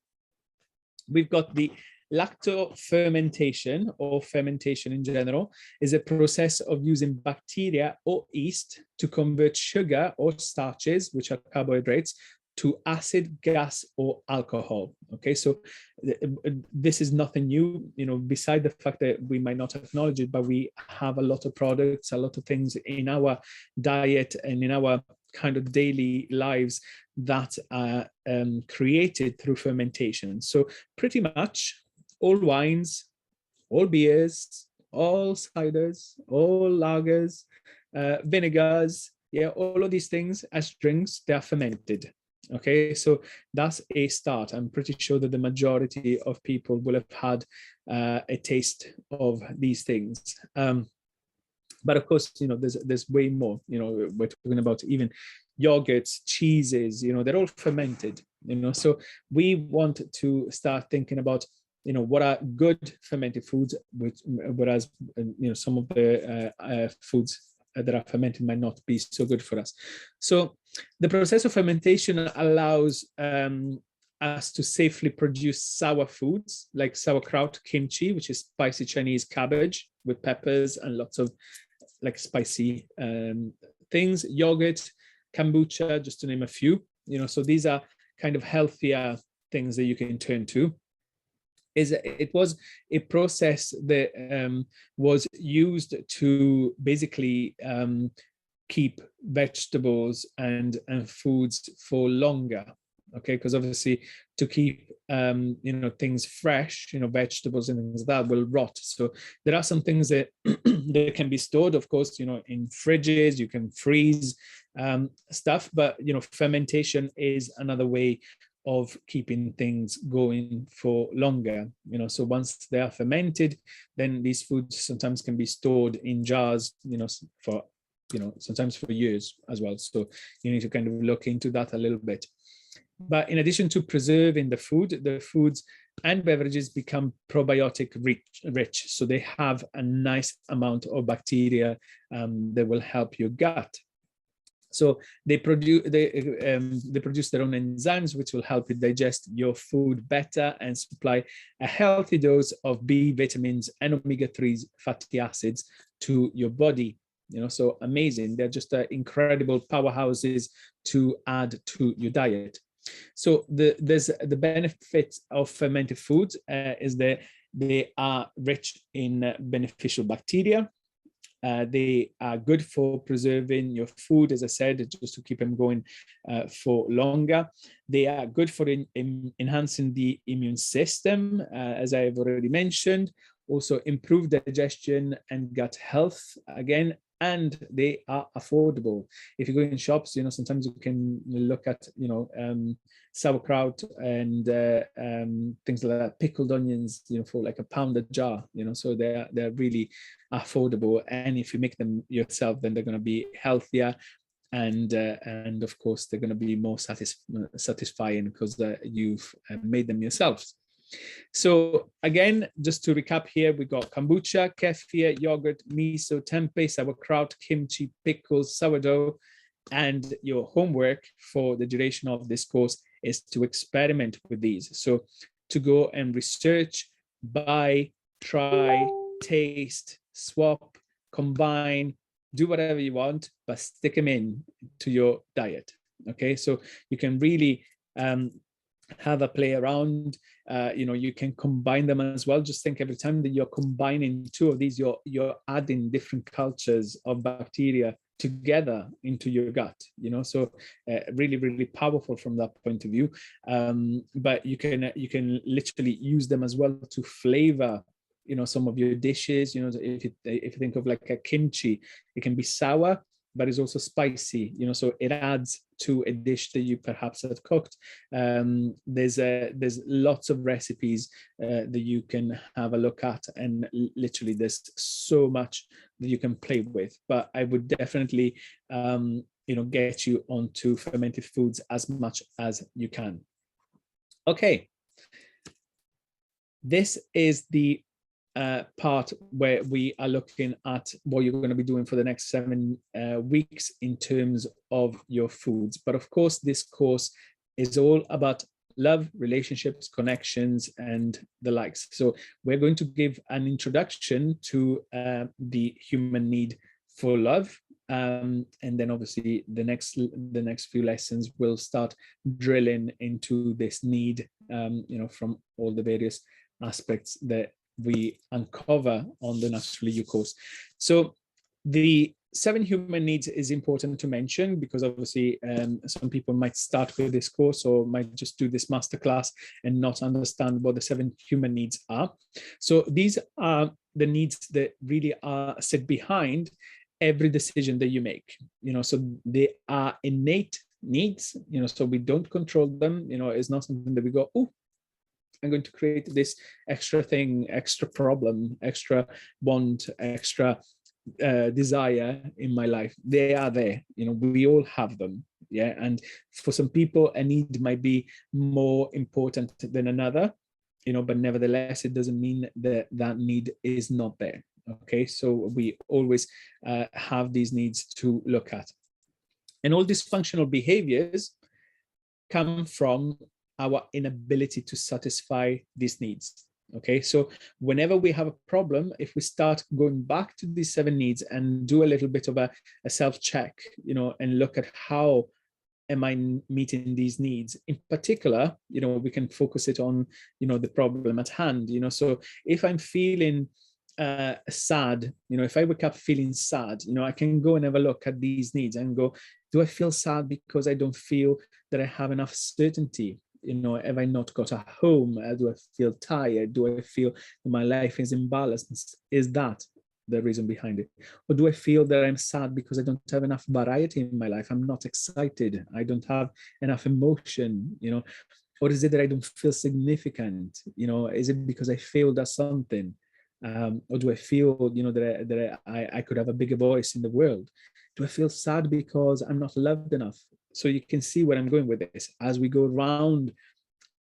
we've got the lactofermentation, or fermentation in general, is a process of using bacteria or yeast to convert sugar or starches, which are carbohydrates, to acid, gas, or alcohol. Okay, so this is nothing new, beside the fact that we might not acknowledge it, but we have a lot of products, a lot of things in our diet and in our kind of daily lives that are created through fermentation. So pretty much all wines, all beers, all ciders, all lagers, vinegars, all of these things as drinks, they are fermented. Okay, so that's a start. I'm pretty sure that the majority of people will have had a taste of these things. But of course, there's way more. We're talking about even yogurts, cheeses. They're all fermented. So we want to start thinking about what are good fermented foods, whereas some of the foods that are fermented might not be so good for us. So the process of fermentation allows us to safely produce sour foods like sauerkraut, kimchi, which is spicy Chinese cabbage with peppers and lots of like spicy things, yogurt, kombucha, just to name a few. So these are kind of healthier things that you can turn to. It was a process that was used to basically keep vegetables and foods for longer. Okay, because obviously to keep things fresh, vegetables and things like that will rot. So there are some things that that can be stored, of course, in fridges. You can freeze stuff, but fermentation is another way of keeping things going for longer. So once they are fermented, then these foods sometimes can be stored in jars, for sometimes for years as well. So you need to kind of look into that a little bit. But in addition to preserving the foods and beverages become probiotic rich. So they have a nice amount of bacteria that will help your gut. So they produce their own enzymes, which will help you digest your food better and supply a healthy dose of B vitamins and omega-3 fatty acids to your body. So amazing. They're just incredible powerhouses to add to your diet. So there's the benefits of fermented foods is that they are rich in beneficial bacteria. They are good for preserving your food, as I said, just to keep them going for longer. They are good for enhancing the immune system, as I have already mentioned. Also improve digestion and gut health, again, and they are affordable. If you go in shops, sometimes you can look at, sauerkraut and things like that, pickled onions, for like £1 a jar, so they're really affordable. And if you make them yourself, then they're going to be healthier. And of course, they're going to be more satisfying because you've made them yourselves. So again, just to recap here, we got kombucha, kefir, yogurt, miso, tempeh, sauerkraut, kimchi, pickles, sourdough, and your homework for the duration of this course is to experiment with these. So to go and research, buy, try, taste, swap, combine, do whatever you want, but stick them in to your diet. Okay, so you can really have a play around. You can combine them as well. Just think every time that you're combining two of these, you're adding different cultures of bacteria together into your gut, so really, really powerful from that point of view. But you can literally use them as well to flavor some of your dishes. If you think of like a kimchi, it can be sour, but it's also spicy, so it adds to a dish that you perhaps have cooked. There's lots of recipes that you can have a look at, and literally there's so much that you can play with. But I would definitely get you onto fermented foods as much as you can. Okay, this is the part where we are looking at what you're going to be doing for the next 7 weeks in terms of your foods. But of course, this course is all about love, relationships, connections, and the likes. So we're going to give an introduction to the human need for love, And then obviously the next few lessons will start drilling into this need, from all the various aspects that we uncover on the Naturally You course. So the 7 human needs is important to mention, because obviously some people might start with this course or might just do this masterclass and not understand what the 7 human needs are. So these are the needs that really sit behind every decision that you make. So they are innate needs, so we don't control them. It's not something that we go, oh, I'm going to create this extra thing, extra problem, extra want, extra desire in my life. They are there. We all have them. Yeah. And for some people, a need might be more important than another, but nevertheless, it doesn't mean that that need is not there. Okay. So we always have these needs to look at. And all dysfunctional behaviors come from our inability to satisfy these needs. Okay, so whenever we have a problem, if we start going back to these 7 needs and do a little bit of a self-check, and look at how am I meeting these needs in particular, we can focus it on, the problem at hand. So if I'm feeling sad, if I wake up feeling sad, I can go and have a look at these needs and go, do I feel sad because I don't feel that I have enough certainty? Have I not got a home? Do I feel tired? Do I feel that my life is imbalanced? Is that the reason behind it? Or do I feel that I'm sad because I don't have enough variety in my life? I'm not excited. I don't have enough emotion, Or is it that I don't feel significant? Is it because I failed at something? Or do I feel, that I could have a bigger voice in the world? Do I feel sad because I'm not loved enough? So you can see where I'm going with this. As we go around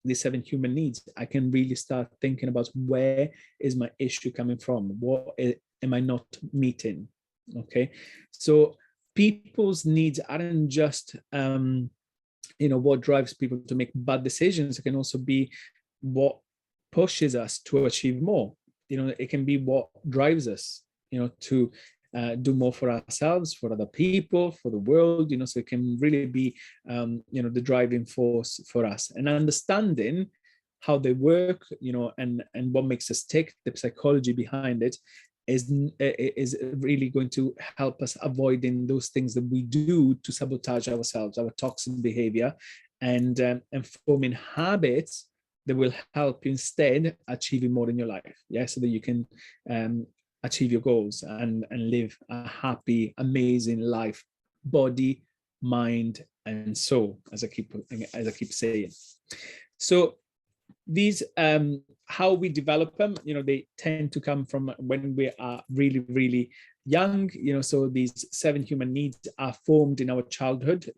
the 7 human needs, I can really start thinking about, where is my issue coming from? What am I not meeting? Okay, so people's needs aren't just what drives people to make bad decisions. It can also be what pushes us to achieve more. It can be what drives us, to do more for ourselves, for other people, for the world. So it can really be, the driving force for us. And understanding how they work, and what makes us tick, the psychology behind it, is really going to help us avoiding those things that we do to sabotage ourselves, our toxic behavior, and forming habits that will help you instead achieving more in your life. Yeah, so that you can achieve your goals and live a happy, amazing life, body, mind, and soul, as I keep saying. So these how we develop them, they tend to come from when we are really, really young. So these 7 human needs are formed in our childhood,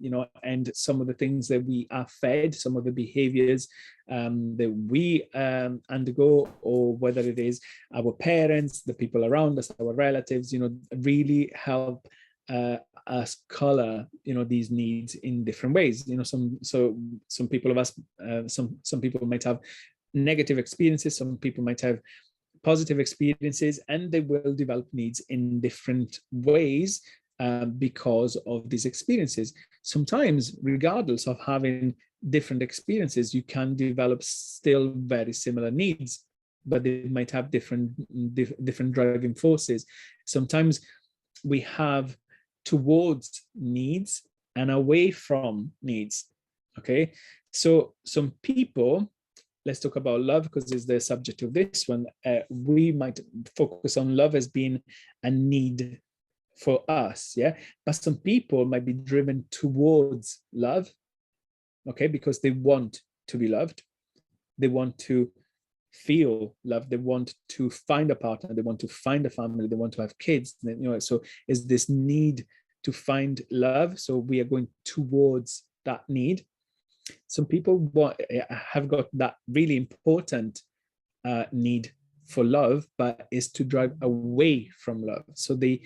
and some of the things that we are fed, some of the behaviors that we undergo, or whether it is our parents, the people around us, our relatives, really help us color these needs in different ways. Some people of us, some people might have negative experiences, some people might have positive experiences, and they will develop needs in different ways because of these experiences. Sometimes, regardless of having different experiences, you can develop still very similar needs, but they might have different driving forces. Sometimes we have towards needs and away from needs. Okay, so some people, let's talk about love, because it's the subject of this one. We might focus on love as being a need for us, yeah, but some people might be driven towards love, okay, because they want to be loved, they want to feel love, they want to find a partner, they want to find a family, they want to have kids, so is this need to find love, so we are going towards that need. Some people have got that really important need for love, but is to drive away from love. So they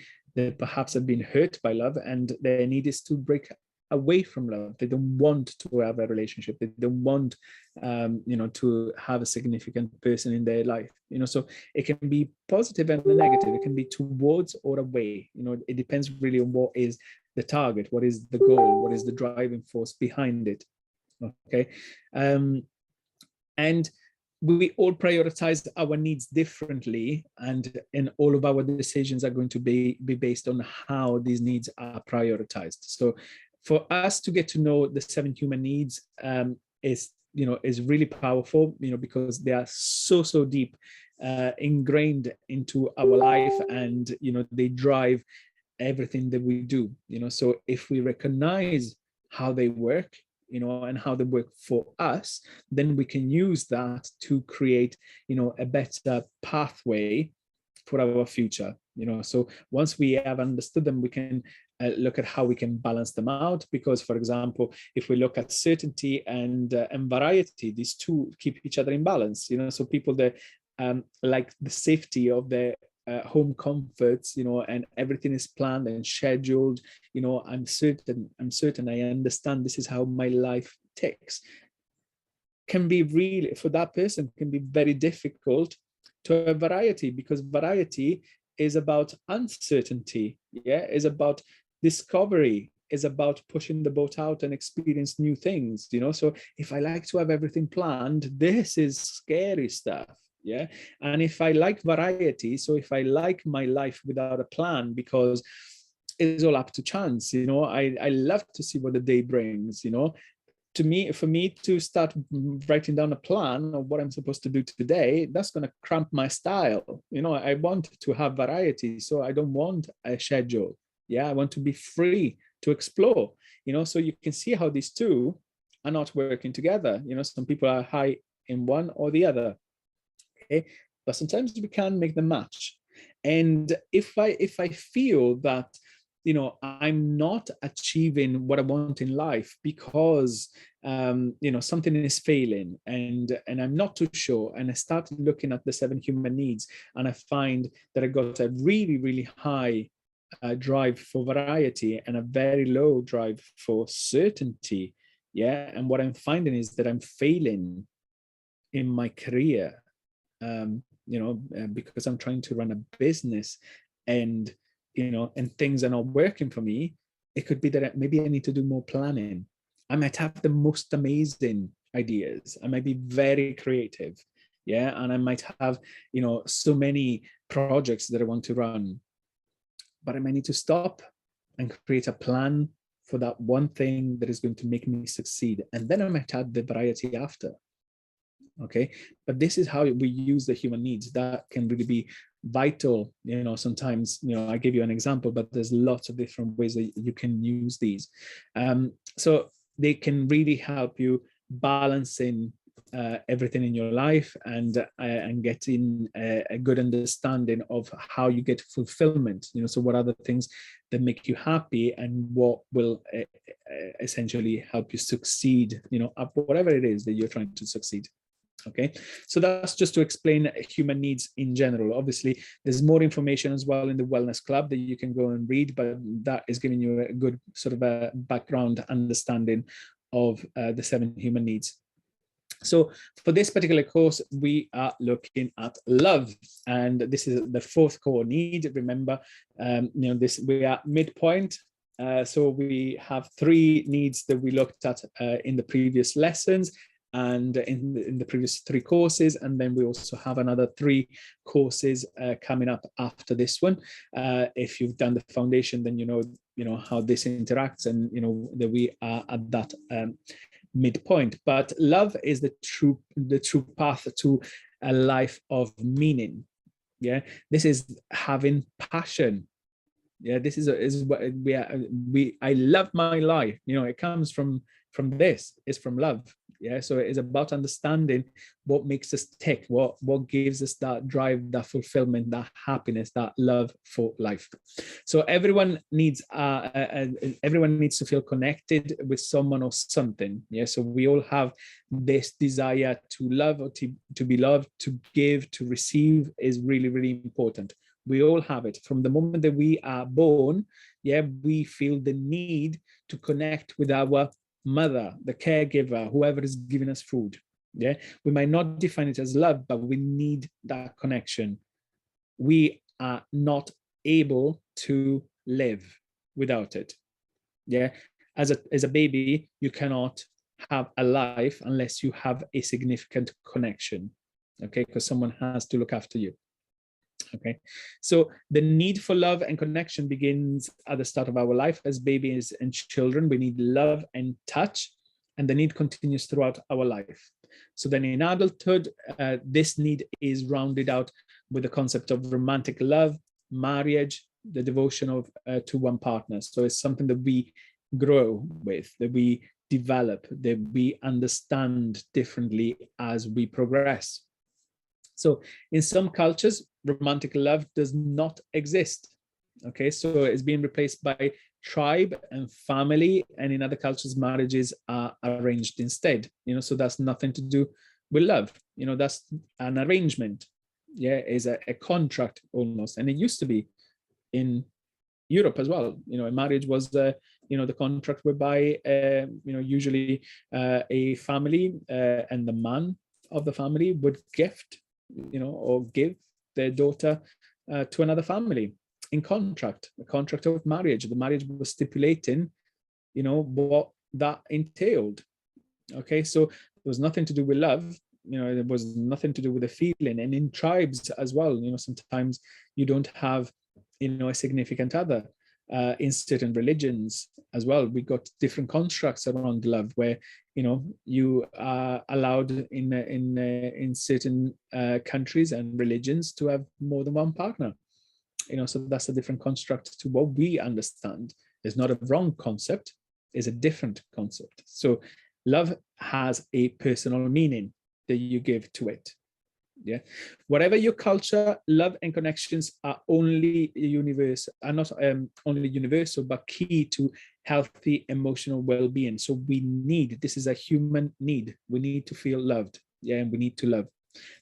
perhaps have been hurt by love, and their need is to break away from love. They don't want to have a relationship. They don't want, to have a significant person in their life. So it can be positive and negative. It can be towards or away. It depends really on what is the target, what is the goal, what is the driving force behind it. Okay, and we all prioritize our needs differently, and all of our decisions are going to be based on how these needs are prioritized. So for us to get to know the 7 human needs is really powerful, because they are so deep, ingrained into our life, and they drive everything that we do. So if we recognize how they work, and how they work for us, then we can use that to create, a better pathway for our future. So once we have understood them, we can look at how we can balance them out. Because, for example, if we look at certainty and variety, these two keep each other in balance. So people that like the safety of their home comforts, and everything is planned and scheduled. I'm certain I understand this is how my life ticks. Can be really, for that person, can be very difficult to have variety, because variety is about uncertainty. Is about discovery, is about pushing the boat out and experience new things. So if I like to have everything planned, this is scary stuff. And if I like variety, so if I like my life without a plan, because it's all up to chance, I love to see what the day brings. For me to start writing down a plan of what I'm supposed to do today, that's going to cramp my style. I want to have variety, so I don't want a schedule. I want to be free to explore. So you can see how these two are not working together. Some people are high in one or the other. Okay, but sometimes we can make them match. And if I feel that I'm not achieving what I want in life because something is failing, and I'm not too sure, and I start looking at the 7 human needs, and I find that I got a really high drive for variety and a very low drive for certainty. And what I'm finding is that I'm failing in my career, because I'm trying to run a business, and things are not working for me. It could be that maybe I need to do more planning. I might have the most amazing ideas. I might be very creative. And I might have, so many projects that I want to run, but I might need to stop and create a plan for that one thing that is going to make me succeed. And then I might add the variety after. Okay, but this is how we use the human needs. That can really be vital. Sometimes, I give you an example, but there's lots of different ways that you can use these. So they can really help you balancing everything in your life, and getting a good understanding of how you get fulfillment. So what are the things that make you happy, and what will essentially help you succeed, at whatever it is that you're trying to succeed. Okay, so that's just to explain human needs in general. Obviously, there's more information as well in the Wellness Club that you can go and read, but that is giving you a good sort of a background understanding of the 7 human needs. So for this particular course, we are looking at love, and this is the 4th core need. Remember, we are midpoint. So we have 3 needs that we looked at in the previous lessons, and in the previous 3 courses, and then we also have another 3 courses coming up after this one. If you've done the foundation, then you know how this interacts, and that we are at that midpoint. But love is the true path to a life of meaning. This is having passion. This is what I love my life. It comes from this. It's from love. So it's about understanding what makes us tick, what gives us that drive, that fulfillment, that happiness, that love for life. So everyone needs to feel connected with someone or something. So we all have this desire to love, or to be loved, to give, to receive is really, really important. We all have it from the moment that we are born. yeah, we feel the need to connect with our mother, the caregiver, whoever is giving us food. Yeah, we might not define it as love, but we need that connection. We are not able to live without it. Yeah, as a baby, you cannot have a life unless you have a significant connection. Okay, because someone has to look after you. Okay, so the need for love and connection begins at the start of our life as babies and children. We need love and touch, and the need continues throughout our life. So then in adulthood, this need is rounded out with the concept of romantic love, marriage, the devotion of to one partner. So it's something that we grow with, that we develop, that we understand differently as we progress. So in some cultures, romantic love does not exist. Okay, so it's being replaced by tribe and family, and in other cultures, marriages are arranged instead. So that's nothing to do with love. That's an arrangement. Yeah, is a contract almost, and it used to be in Europe as well. A marriage was the contract whereby usually a family and the man of the family would gift or give their daughter to another family in a contract of marriage. The marriage was stipulating, what that entailed. Okay, so there was nothing to do with love. There was nothing to do with the feeling. And in tribes as well, sometimes you don't have, a significant other. In certain religions as well, we got different constructs around love, where you are allowed in certain countries and religions to have more than one partner. So that's a different construct to what we understand. It's not a wrong concept; it's a different concept. So love has a personal meaning that you give to it. Yeah, whatever your culture, love and connections are only not only universal, but key to healthy emotional well-being. So this is a human need. We need to feel loved. Yeah, and we need to love.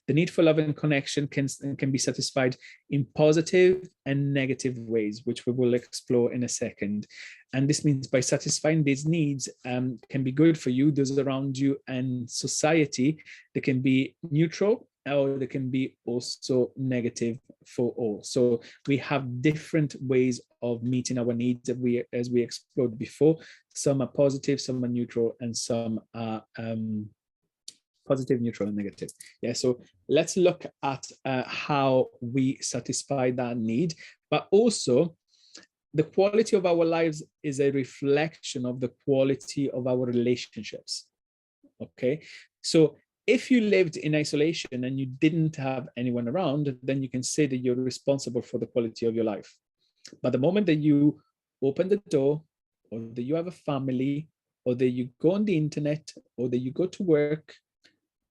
The need for love and connection can be satisfied in positive and negative ways, which we will explore in a second. And this means by satisfying these needs can be good for you, those around you, and society. They can be neutral, or they can be also negative for all. So we have different ways of meeting our needs as we explored before. Some are positive, some are neutral, and some are positive, neutral, and negative. Yeah, so let's look at how we satisfy that need, but also the quality of our lives is a reflection of the quality of our relationships. Okay, so if you lived in isolation and you didn't have anyone around, then you can say that you're responsible for the quality of your life. But the moment that you open the door, or that you have a family, or that you go on the internet, or that you go to work,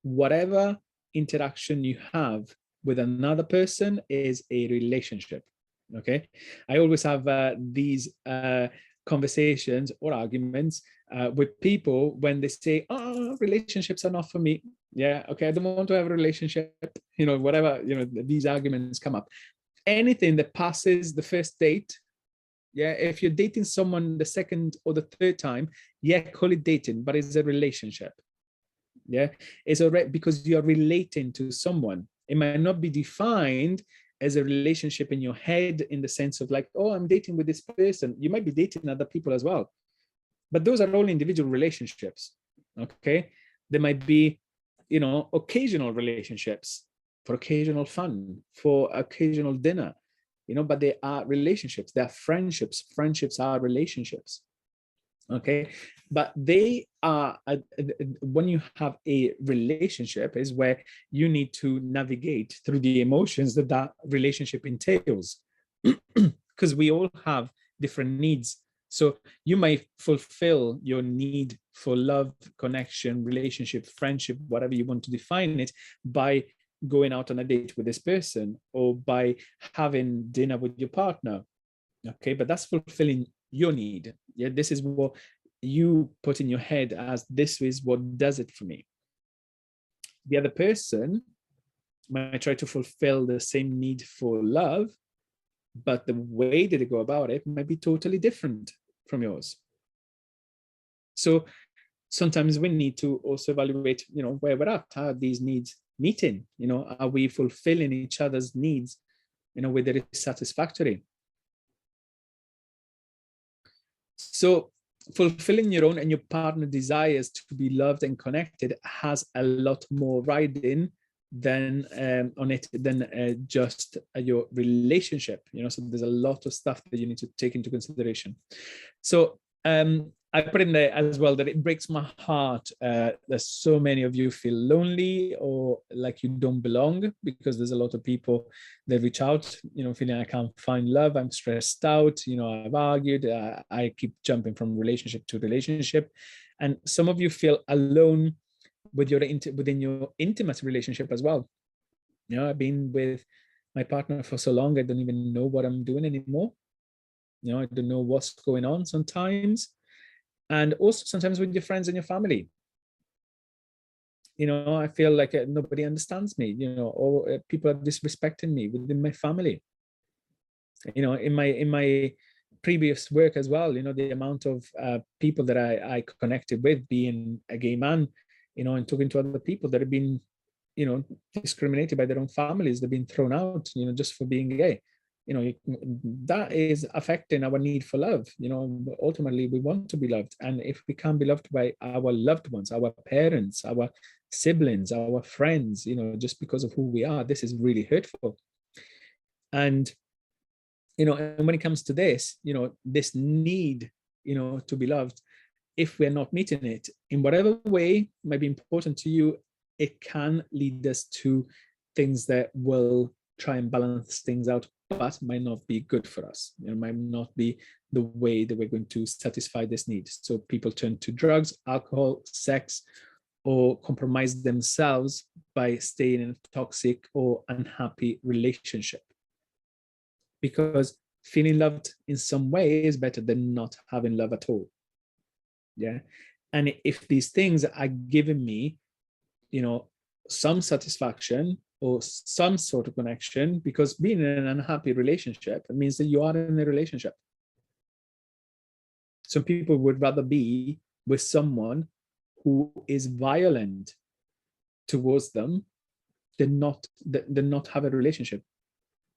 whatever interaction you have with another person is a relationship. Okay, I always have these conversations or arguments with people when they say, "Oh, relationships are not for me." Yeah, okay, I don't want to have a relationship. Whatever. These arguments come up. Anything that passes the first date. Yeah, if you're dating someone the second or the third time, yeah, call it dating, but it's a relationship. Yeah, it's already, because you're relating to someone. It might not be defined as a relationship in your head in the sense of like, oh, I'm dating with this person. You might be dating other people as well, but those are all individual relationships. Okay, there might be occasional relationships for occasional fun, for occasional dinner, but they are relationships. They are friendships. Friendships are relationships. Okay, but they are when you have a relationship is where you need to navigate through the emotions that relationship entails, because we all have different needs. So you might fulfill your need for love, connection, relationship, friendship, whatever you want to define it, by going out on a date with this person, or by having dinner with your partner. Okay, but that's fulfilling your need. Yeah, this is what you put in your head as, this is what does it for me. The other person might try to fulfill the same need for love, but the way that they go about it might be totally different from yours. So sometimes we need to also evaluate, where we're at. Are these needs meeting? Are we fulfilling each other's needs in a way that is satisfactory? So fulfilling your own and your partner desires to be loved and connected has a lot more riding than on it than just your relationship. So there's a lot of stuff that you need to take into consideration. So I put in there as well that it breaks my heart that so many of you feel lonely or like you don't belong, because there's a lot of people that reach out, feeling I can't find love, I'm stressed out, I've argued, I keep jumping from relationship to relationship. And some of you feel alone within your intimate relationship as well. I've been with my partner for so long, I don't even know what I'm doing anymore. I don't know what's going on sometimes. And also sometimes with your friends and your family. I feel like nobody understands me, or people are disrespecting me within my family. In my previous work as well, the amount of people that I connected with, being a gay man, and talking to other people that have been, discriminated by their own families, they've been thrown out, just for being gay. That is affecting our need for love. Ultimately we want to be loved, and if we can't be loved by our loved ones, our parents, our siblings, our friends, just because of who we are, this is really hurtful. And and when it comes to this, this need, to be loved, if we're not meeting it in whatever way might be important to you, it can lead us to things that will try and balance things out, but might not be good for us. It might not be the way that we're going to satisfy this need. So people turn to drugs, alcohol, sex, or compromise themselves by staying in a toxic or unhappy relationship. Because feeling loved in some way is better than not having love at all. Yeah. And if these things are giving me, some satisfaction or some sort of connection, because being in an unhappy relationship means that you are in a relationship. Some people would rather be with someone who is violent towards them than not have a relationship.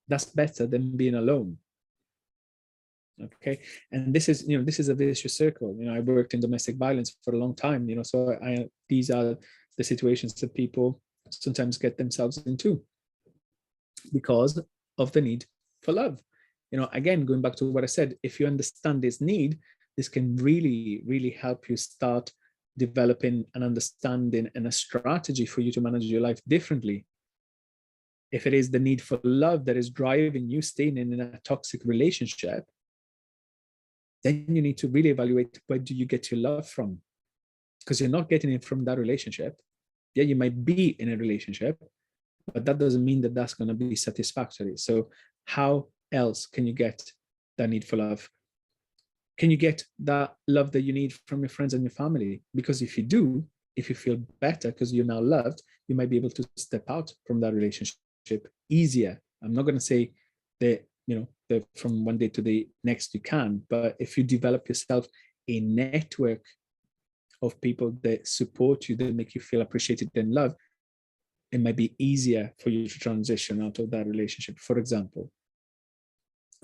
That's better than being alone. Okay. And this is a vicious circle. I worked in domestic violence for a long time, so these are the situations that people sometimes get themselves into because of the need for love. Again, going back to what I said, if you understand this need, this can really, really help you start developing an understanding and a strategy for you to manage your life differently. If it is the need for love that is driving you staying in a toxic relationship, then you need to really evaluate, where do you get your love from? Because you're not getting it from that relationship. Yeah, you might be in a relationship, but that doesn't mean that that's going to be satisfactory. So how else can you get that need for love? Can you get that love that you need from your friends and your family? Because if you do, if you feel better because you're now loved, you might be able to step out from that relationship easier. I'm not going to say that, from one day to the next you can, but if you develop yourself a network of people that support you, that make you feel appreciated and loved, it might be easier for you to transition out of that relationship, for example.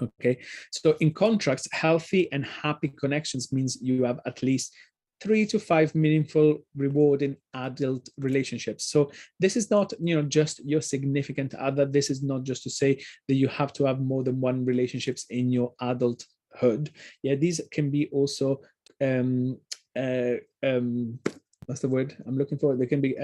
Okay, so in contrast, healthy and happy connections means you have at least 3 to 5 meaningful, rewarding adult relationships. So this is not, just your significant other. This is not just to say that you have to have more than one relationships in your adulthood. Yeah, these can be also what's the word I'm looking for? They can be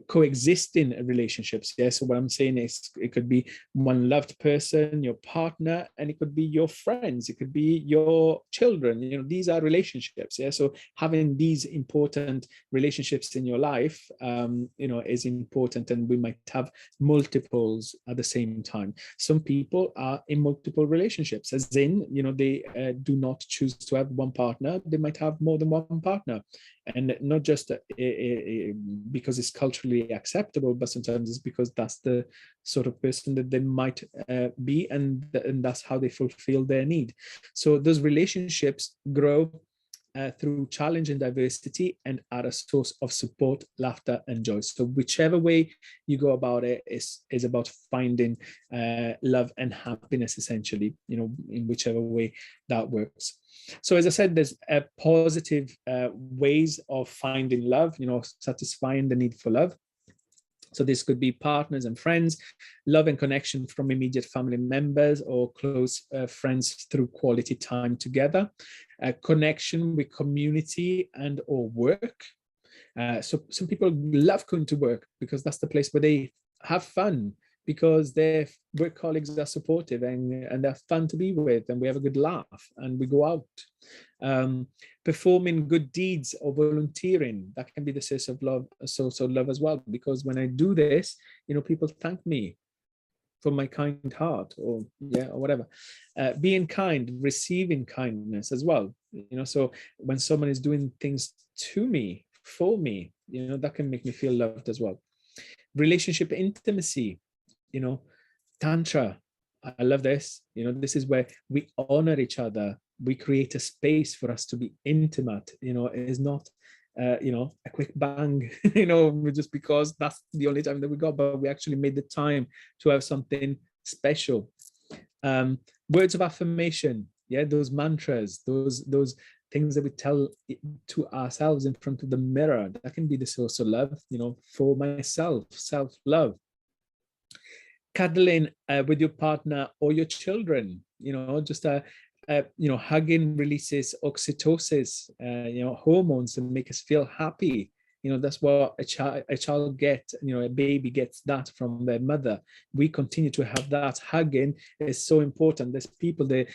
coexisting relationships. Yeah. So what I'm saying is, it could be one loved person, your partner, and it could be your friends. It could be your children. These are relationships. Yeah. So having these important relationships in your life, is important, and we might have multiples at the same time. Some people are in multiple relationships, as in, they do not choose to have one partner. They might have more than one partner. and not just because it's culturally acceptable, but sometimes it's because that's the sort of person that they might be, and that's how they fulfill their need. So those relationships grow through challenge and diversity, and are a source of support, laughter, and joy. So whichever way you go about it is about finding love and happiness, essentially, in whichever way that works. So as I said, there's positive ways of finding love, satisfying the need for love. So this could be partners and friends, love and connection from immediate family members or close friends through quality time together, connection with community and or work. So some people love going to work because that's the place where they have fun, because their work colleagues are supportive and they're fun to be with, and we have a good laugh and we go out. Performing good deeds or volunteering, that can be the source of love, as well, because when I do this, people thank me for my kind heart, or whatever. Being kind, receiving kindness as well. So when someone is doing things to me, for me, that can make me feel loved as well. Relationship intimacy, tantra. I love this. This is where we honor each other. We create a space for us to be intimate. It is not, a quick bang, just because that's the only time that we got, but we actually made the time to have something special. Words of affirmation. Yeah, those mantras, those things that we tell to ourselves in front of the mirror, that can be the source of love, for myself, self-love. Cuddling with your partner or your children, just hugging releases oxytocin, hormones, and make us feel happy. That's what a child gets, a baby gets that from their mother. We continue to have that. Hugging is so important. There's people that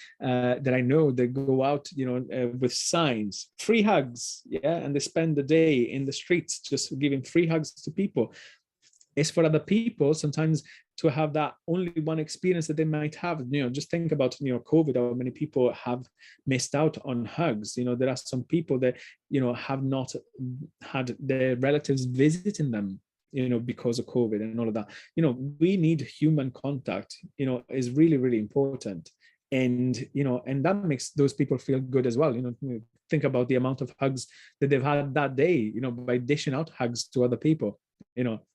I know that go out, with signs, free hugs, and they spend the day in the streets just giving free hugs to people. It's for other people sometimes to have that only one experience that they might have. Just think about, COVID, how many people have missed out on hugs. There are some people that, have not had their relatives visiting them, because of COVID and all of that. We need human contact, is really, really important. And, and that makes those people feel good as well. Think about the amount of hugs that they've had that day, by dishing out hugs to other people.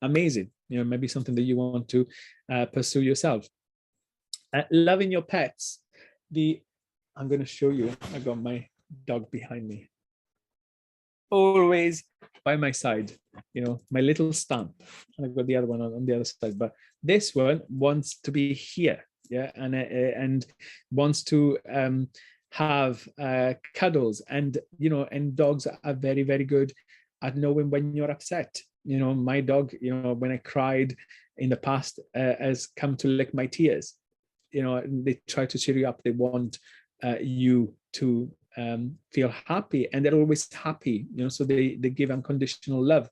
Amazing. Maybe something that you want to pursue yourself. Loving your pets. I'm going to show you. I got my dog behind me, always by my side. My little stamp. And I've got the other one on the other side, but this one wants to be here, and wants to have cuddles, and and dogs are very, very good at knowing when you're upset. My dog, when I cried in the past, has come to lick my tears. They try to cheer you up. They want you to feel happy, and they're always happy. So they give unconditional love.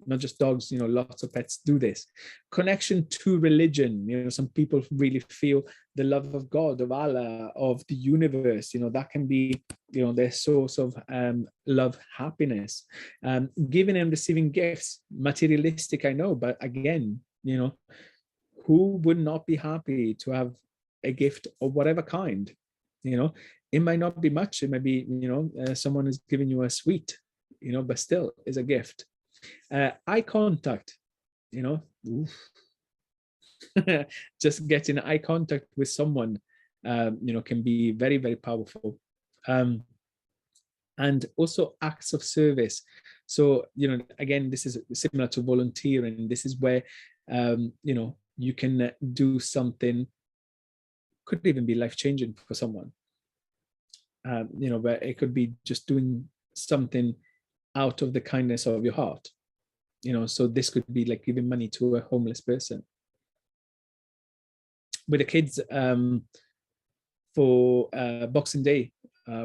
Not just dogs, lots of pets do this. Connection to religion. Some people really feel the love of God, of Allah, of the universe. That can be, their source of love, happiness. Giving and receiving gifts, materialistic, I know, but again, who would not be happy to have a gift of whatever kind? It might not be much. It might be, someone is giving you a sweet, but still is a gift. Eye contact, just getting eye contact with someone, can be very, very powerful. And also acts of service. So, again, this is similar to volunteering. This is where, you can do something, could even be life-changing for someone. But it could be just doing something out of the kindness of your heart. So this could be like giving money to a homeless person. With the kids, for Boxing Day,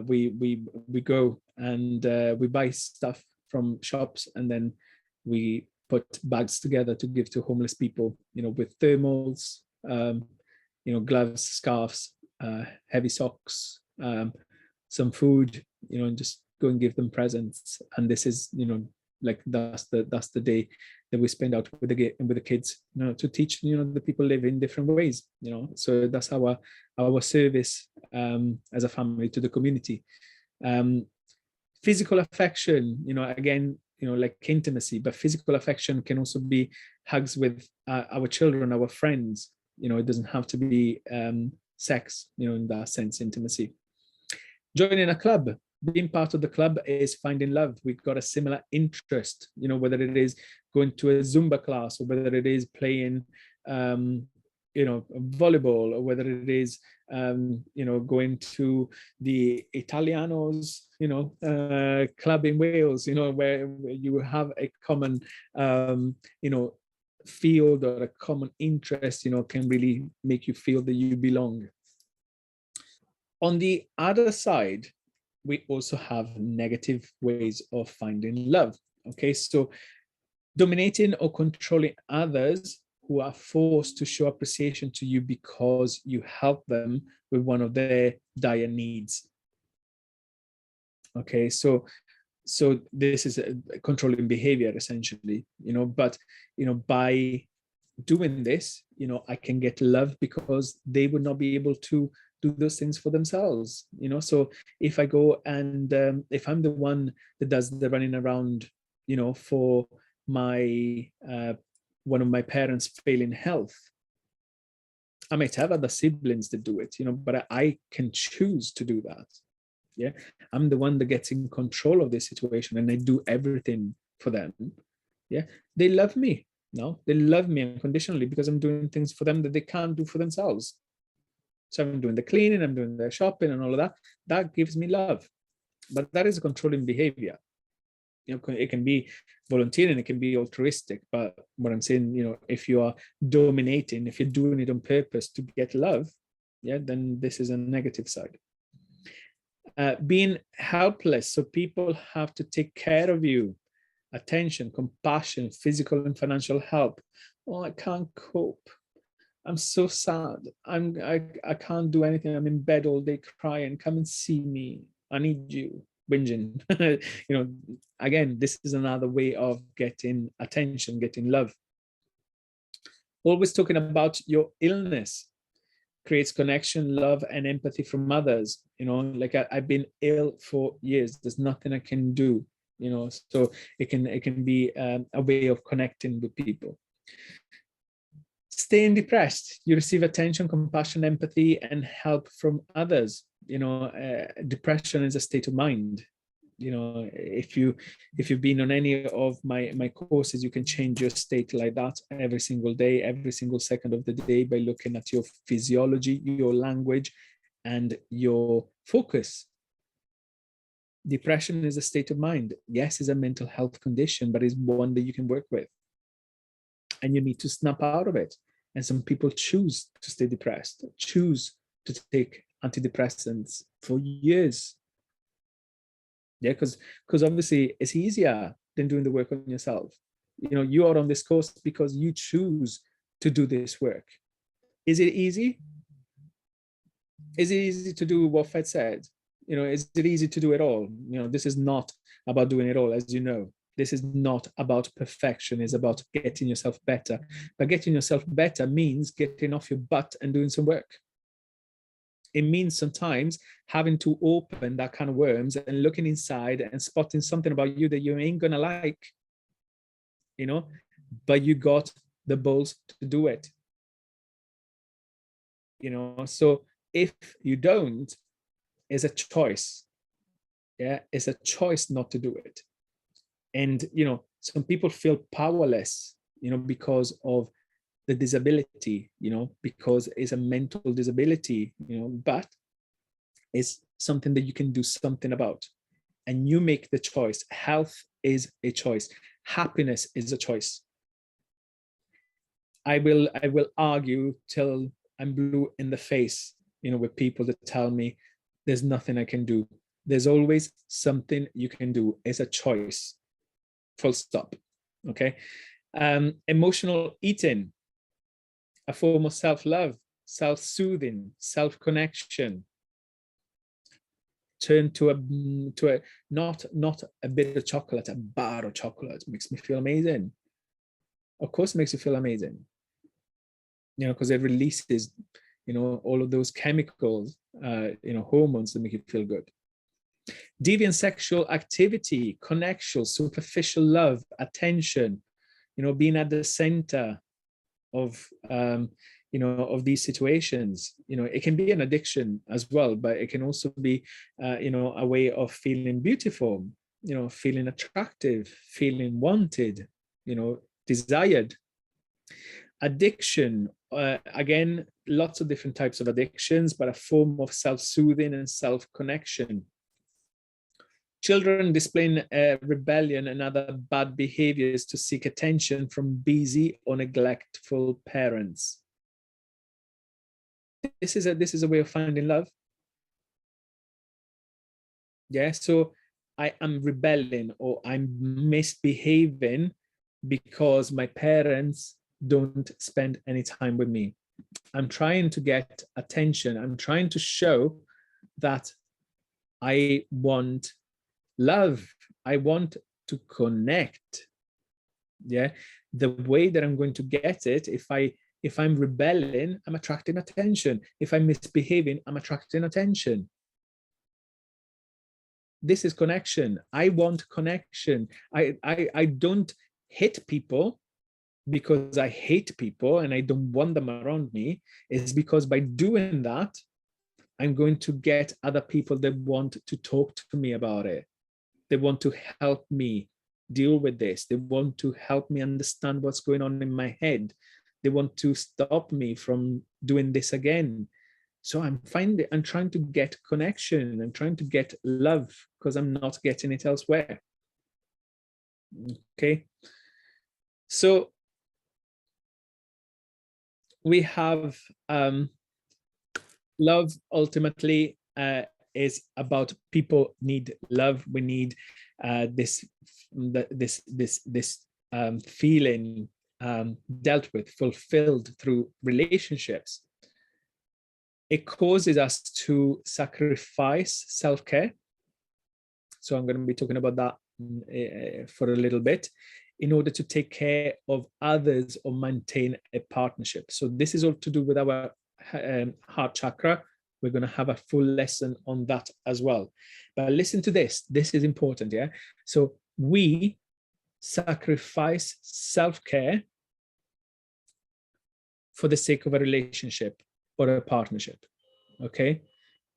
we go and we buy stuff from shops, and then we put bags together to give to homeless people, with thermals, gloves, scarves, heavy socks, some food, and just go and give them presents. And this is, you know, like that's the day that we spend out with the kids, you know, to teach, you know, the people live in different ways, you know. So that's our service as a family to the community. Physical affection, you know, again, you know, like intimacy, but physical affection can also be hugs with our children, our friends. You know, it doesn't have to be sex, you know, in that sense, intimacy. Joining a club, being part of the club is finding love. We've got a similar interest, you know, whether it is going to a Zumba class or whether it is playing, you know, volleyball, or whether it is, you know, going to the Italianos, you know, club in Wales, you know, where you have a common, you know, field or a common interest, you know, can really make you feel that you belong. On the other side, we also have negative ways of finding love. Okay, so dominating or controlling others who are forced to show appreciation to you because you help them with one of their dire needs. Okay, so this is a controlling behavior essentially, you know, but, you know, by doing this, you know, I can get love because they would not be able to do those things for themselves, you know. So if I go and if I'm the one that does the running around, you know, for my one of my parents failing health, I might have other siblings that do it, you know, but I can choose to do that. Yeah, I'm the one that gets in control of this situation, and I do everything for them. Yeah, they love me. No, they love me unconditionally because I'm doing things for them that they can't do for themselves. So I'm doing the cleaning, I'm doing the shopping and all of that. That gives me love. But that is a controlling behavior. You know, it can be volunteering, it can be altruistic. But what I'm saying, you know, if you are dominating, if you're doing it on purpose to get love, yeah, then this is a negative side. Being helpless. So people have to take care of you. Attention, compassion, physical and financial help. Oh, I can't cope. I'm so sad. I can't do anything. I'm in bed all day crying. Come and see me. I need you. Whinging. You know, again, this is another way of getting attention, getting love. Always talking about your illness creates connection, love, and empathy from others. You know, like I've been ill for years. There's nothing I can do. You know, so it can be a way of connecting with people. Staying depressed, you receive attention, compassion, empathy, and help from others. You know, depression is a state of mind. You know, if you've been on any of my courses, you can change your state like that every single day, every single second of the day, by looking at your physiology, your language, and your focus. Depression is a state of mind. Yes, it's a mental health condition, but it's one that you can work with. And you need to snap out of it. And some people choose to stay depressed, choose to take antidepressants for years. Yeah, because obviously it's easier than doing the work on yourself. You know, you are on this course because you choose to do this work. Is it easy? Is it easy to do what Fed said? You know, is it easy to do it all? You know, this is not about doing it all, as you know. This is not about perfection. It's about getting yourself better. But getting yourself better means getting off your butt and doing some work. It means sometimes having to open that kind of worms and looking inside and spotting something about you that you ain't gonna like, you know, but you got the balls to do it. You know, so if you don't, it's a choice. Yeah, it's a choice not to do it. And, you know, some people feel powerless, you know, because of the disability, you know, because it's a mental disability, you know, but it's something that you can do something about. And you make the choice. Health is a choice. Happiness is a choice. I will argue till I'm blue in the face, you know, with people that tell me there's nothing I can do. There's always something you can do. It's a choice. Full stop. Okay. Emotional eating, a form of self-love, self-soothing, self-connection. turn to a not a bit of chocolate, a bar of chocolate makes me feel amazing. Of course, it makes you feel amazing, you know, because it releases, you know, all of those chemicals, you know, hormones that make you feel good. Deviant sexual activity, connection, superficial love, attention, you know, being at the center of, you know, of these situations. You know, it can be an addiction as well, but it can also be, you know, a way of feeling beautiful, you know, feeling attractive, feeling wanted, you know, desired. Addiction, again, lots of different types of addictions, but a form of self-soothing and self-connection. Children displaying rebellion and other bad behaviors to seek attention from busy or neglectful parents. This is a way of finding love. Yeah, so I am rebelling or I'm misbehaving because my parents don't spend any time with me. I'm trying to get attention. I'm trying to show that I want love. I want to connect. Yeah, the way that I'm going to get it, if I'm rebelling, I'm attracting attention. If I'm misbehaving, I'm attracting attention. This is connection. I want connection. I don't hit people because I hate people and I don't want them around me. It's because by doing that, I'm going to get other people that want to talk to me about it. They want to help me deal with this. They want to help me understand what's going on in my head. They want to stop me from doing this again. So I'm trying to get connection. I'm trying to get love because I'm not getting it elsewhere. Okay. So we have love ultimately is about people need love. We need this feeling dealt with, fulfilled through relationships. It causes us to sacrifice self-care. So I'm going to be talking about that for a little bit, in order to take care of others or maintain a partnership. So this is all to do with our heart chakra. We're going to have a full lesson on that as well. But listen to this. This is important, yeah? So we sacrifice self-care for the sake of a relationship or a partnership, okay?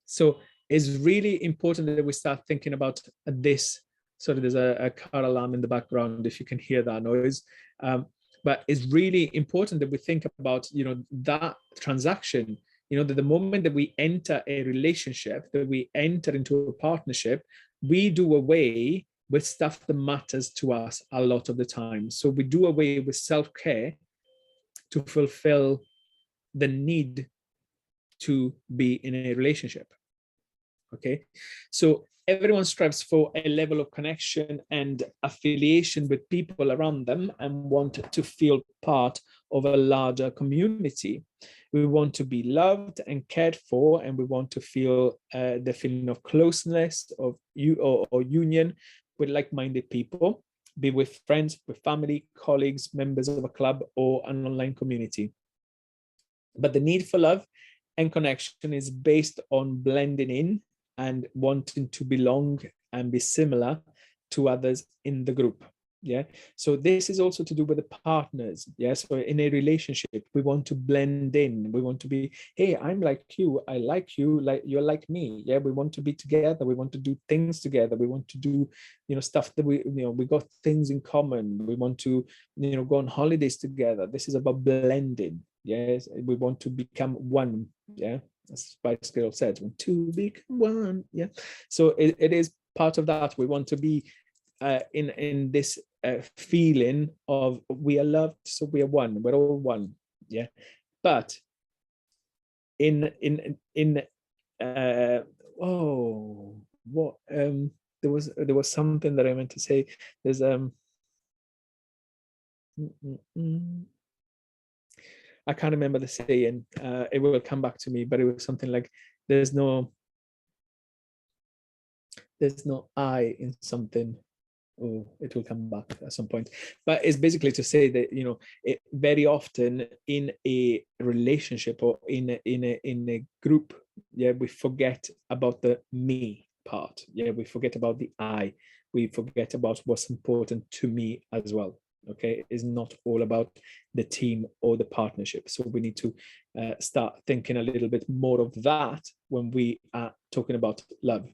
So it's really important that we start thinking about this. Sorry, there's a car alarm in the background, if you can hear that noise. But it's really important that we think about, you know, that transaction, you know, that the moment that we enter a relationship, that we enter into a partnership, we do away with stuff that matters to us a lot of the time. So we do away with self-care to fulfill the need to be in a relationship. Okay, so everyone strives for a level of connection and affiliation with people around them and want to feel part of a larger community. We want to be loved and cared for, and we want to feel the feeling of closeness, of or union with like-minded people, be with friends, with family, colleagues, members of a club or an online community. But the need for love and connection is based on blending in and wanting to belong and be similar to others in the group. Yeah, so this is also to do with the partners. Yeah, so in a relationship we want to blend in. We want to be, hey, I'm like you, I like you, like you're like me. Yeah, we want to be together. We want to do things together. We want to do, you know, stuff that we, you know, we got things in common. We want to, you know, go on holidays together. This is about blending. Yes, we want to become one. Yeah, as Spice Girl said, when two become one. Yeah, so it is part of that. We want to be in this feeling of we are loved, so we are one. We're all one. Yeah, but in oh, what there was something that I meant to say. There's I can't remember the saying. It will come back to me, but it was something like, "There's no There's no I in something. Oh, it will come back at some point. But it's basically to say that, you know, very often in a relationship or in a group, yeah, we forget about the me part. Yeah, we forget about the I. We forget about what's important to me as well. Okay, it's not all about the team or the partnership. So we need to start thinking a little bit more of that when we are talking about love.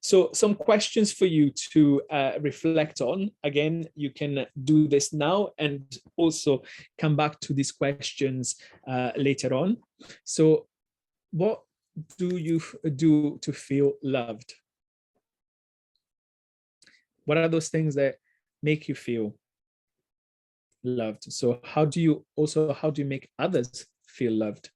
So some questions for you to reflect on. Again, you can do this now and also come back to these questions later on. So what do you do to feel loved? What are those things that make you feel loved? So how do you make others feel loved?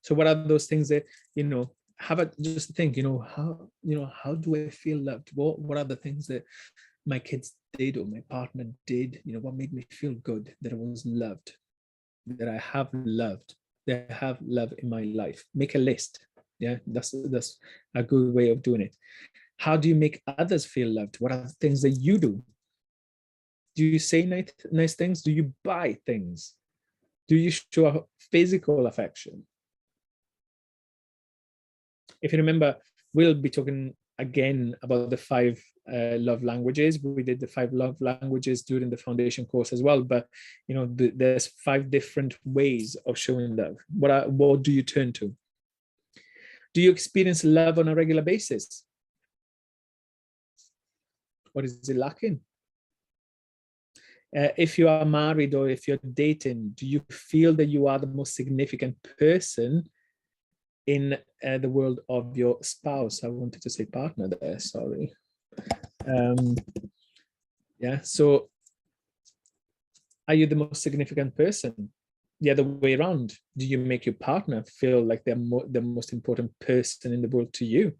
So what are those things that, you know, have a just think, how do I feel loved? What are the things that my kids did or my partner did? You know, what made me feel good, that I was loved, that I have loved, that I have love in my life. Make a list. Yeah, that's a good way of doing it. How do you make others feel loved? What are the things that you do? Do you say nice things? Do you buy things? Do you show physical affection? If you remember, we'll be talking again about the 5 love languages. We did the 5 love languages during the foundation course as well. But you know, there's 5 different ways of showing love. What do you turn to? Do you experience love on a regular basis? What is it lacking? If you are married or if you're dating, do you feel that you are the most significant person in the world of your spouse? I wanted to say partner there, sorry. Yeah, so are you the most significant person? The other way around, do you make your partner feel like they're the most important person in the world to you?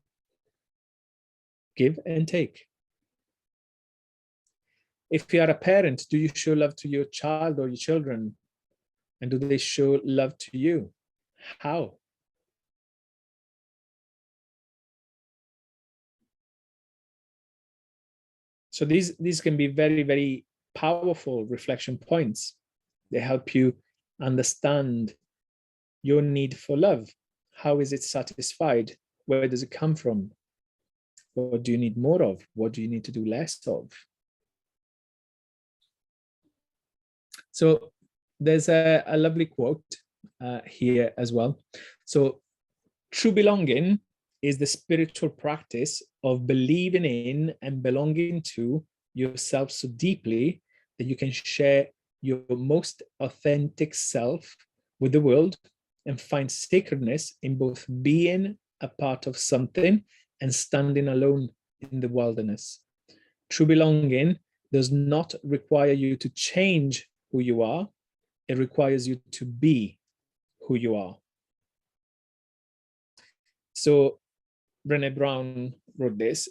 Give and take. If you are a parent, do you show love to your child or your children? And do they show love to you? How? So these can be very, very powerful reflection points. They help you understand your need for love. How is it satisfied? Where does it come from? What do you need more of? What do you need to do less of? So there's a lovely quote here as well. So true belonging is the spiritual practice of believing in and belonging to yourself so deeply that you can share your most authentic self with the world and find sacredness in both being a part of something and standing alone in the wilderness. True belonging does not require you to change who you are. It requires you to be who you are. So Brené Brown wrote this,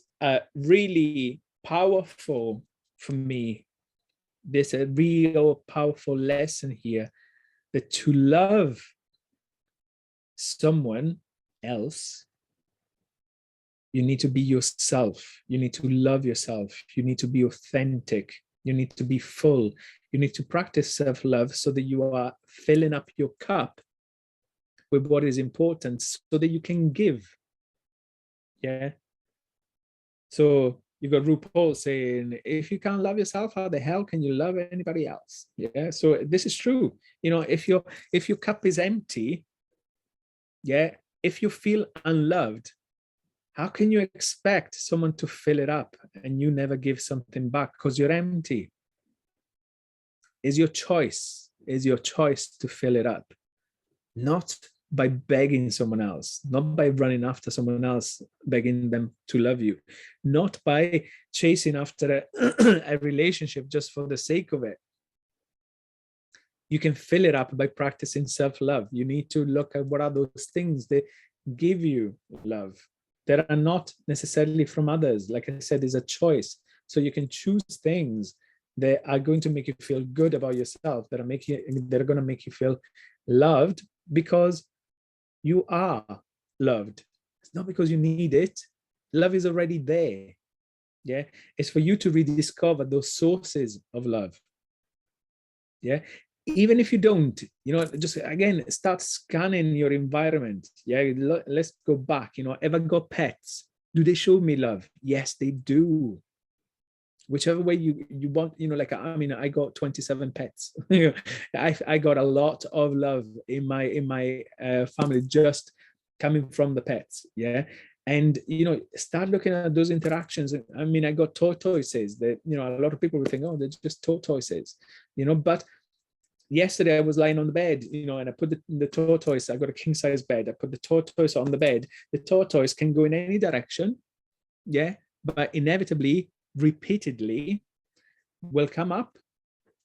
really powerful for me. There's a real powerful lesson here, that to love someone else, you need to be yourself. You need to love yourself. You need to be authentic. You need to be full. You need to practice self-love so that you are filling up your cup with what is important so that you can give. Yeah. So you got RuPaul saying, if you can't love yourself, how the hell can you love anybody else? Yeah. So this is true. You know, if your cup is empty, yeah, if you feel unloved, how can you expect someone to fill it up and you never give something back because you're empty? Is your choice to fill it up, not by begging someone else, not by running after someone else, begging them to love you, not by chasing after a relationship just for the sake of it. You can fill it up by practicing self-love. You need to look at what are those things that give you love, that are not necessarily from others. Like I said, is a choice. So you can choose things that are going to make you feel good about yourself, that are going to make you feel loved, because you are loved. It's not because you need it. Love is already there. Yeah, it's for you to rediscover those sources of love. Yeah, even if you don't, just again start scanning your environment. Yeah, let's go back. Ever got pets? Do they show me love? Yes, they do. Whichever way you want, I got 27 pets. I got a lot of love in my family just coming from the pets. Yeah. And start looking at those interactions. I got tortoises that a lot of people would think, oh, they're just tortoises, but yesterday I was lying on the bed, and I put the tortoise, I got a king size bed, I put the tortoise on the bed. The tortoise can go in any direction. Yeah. But inevitably, repeatedly, will come up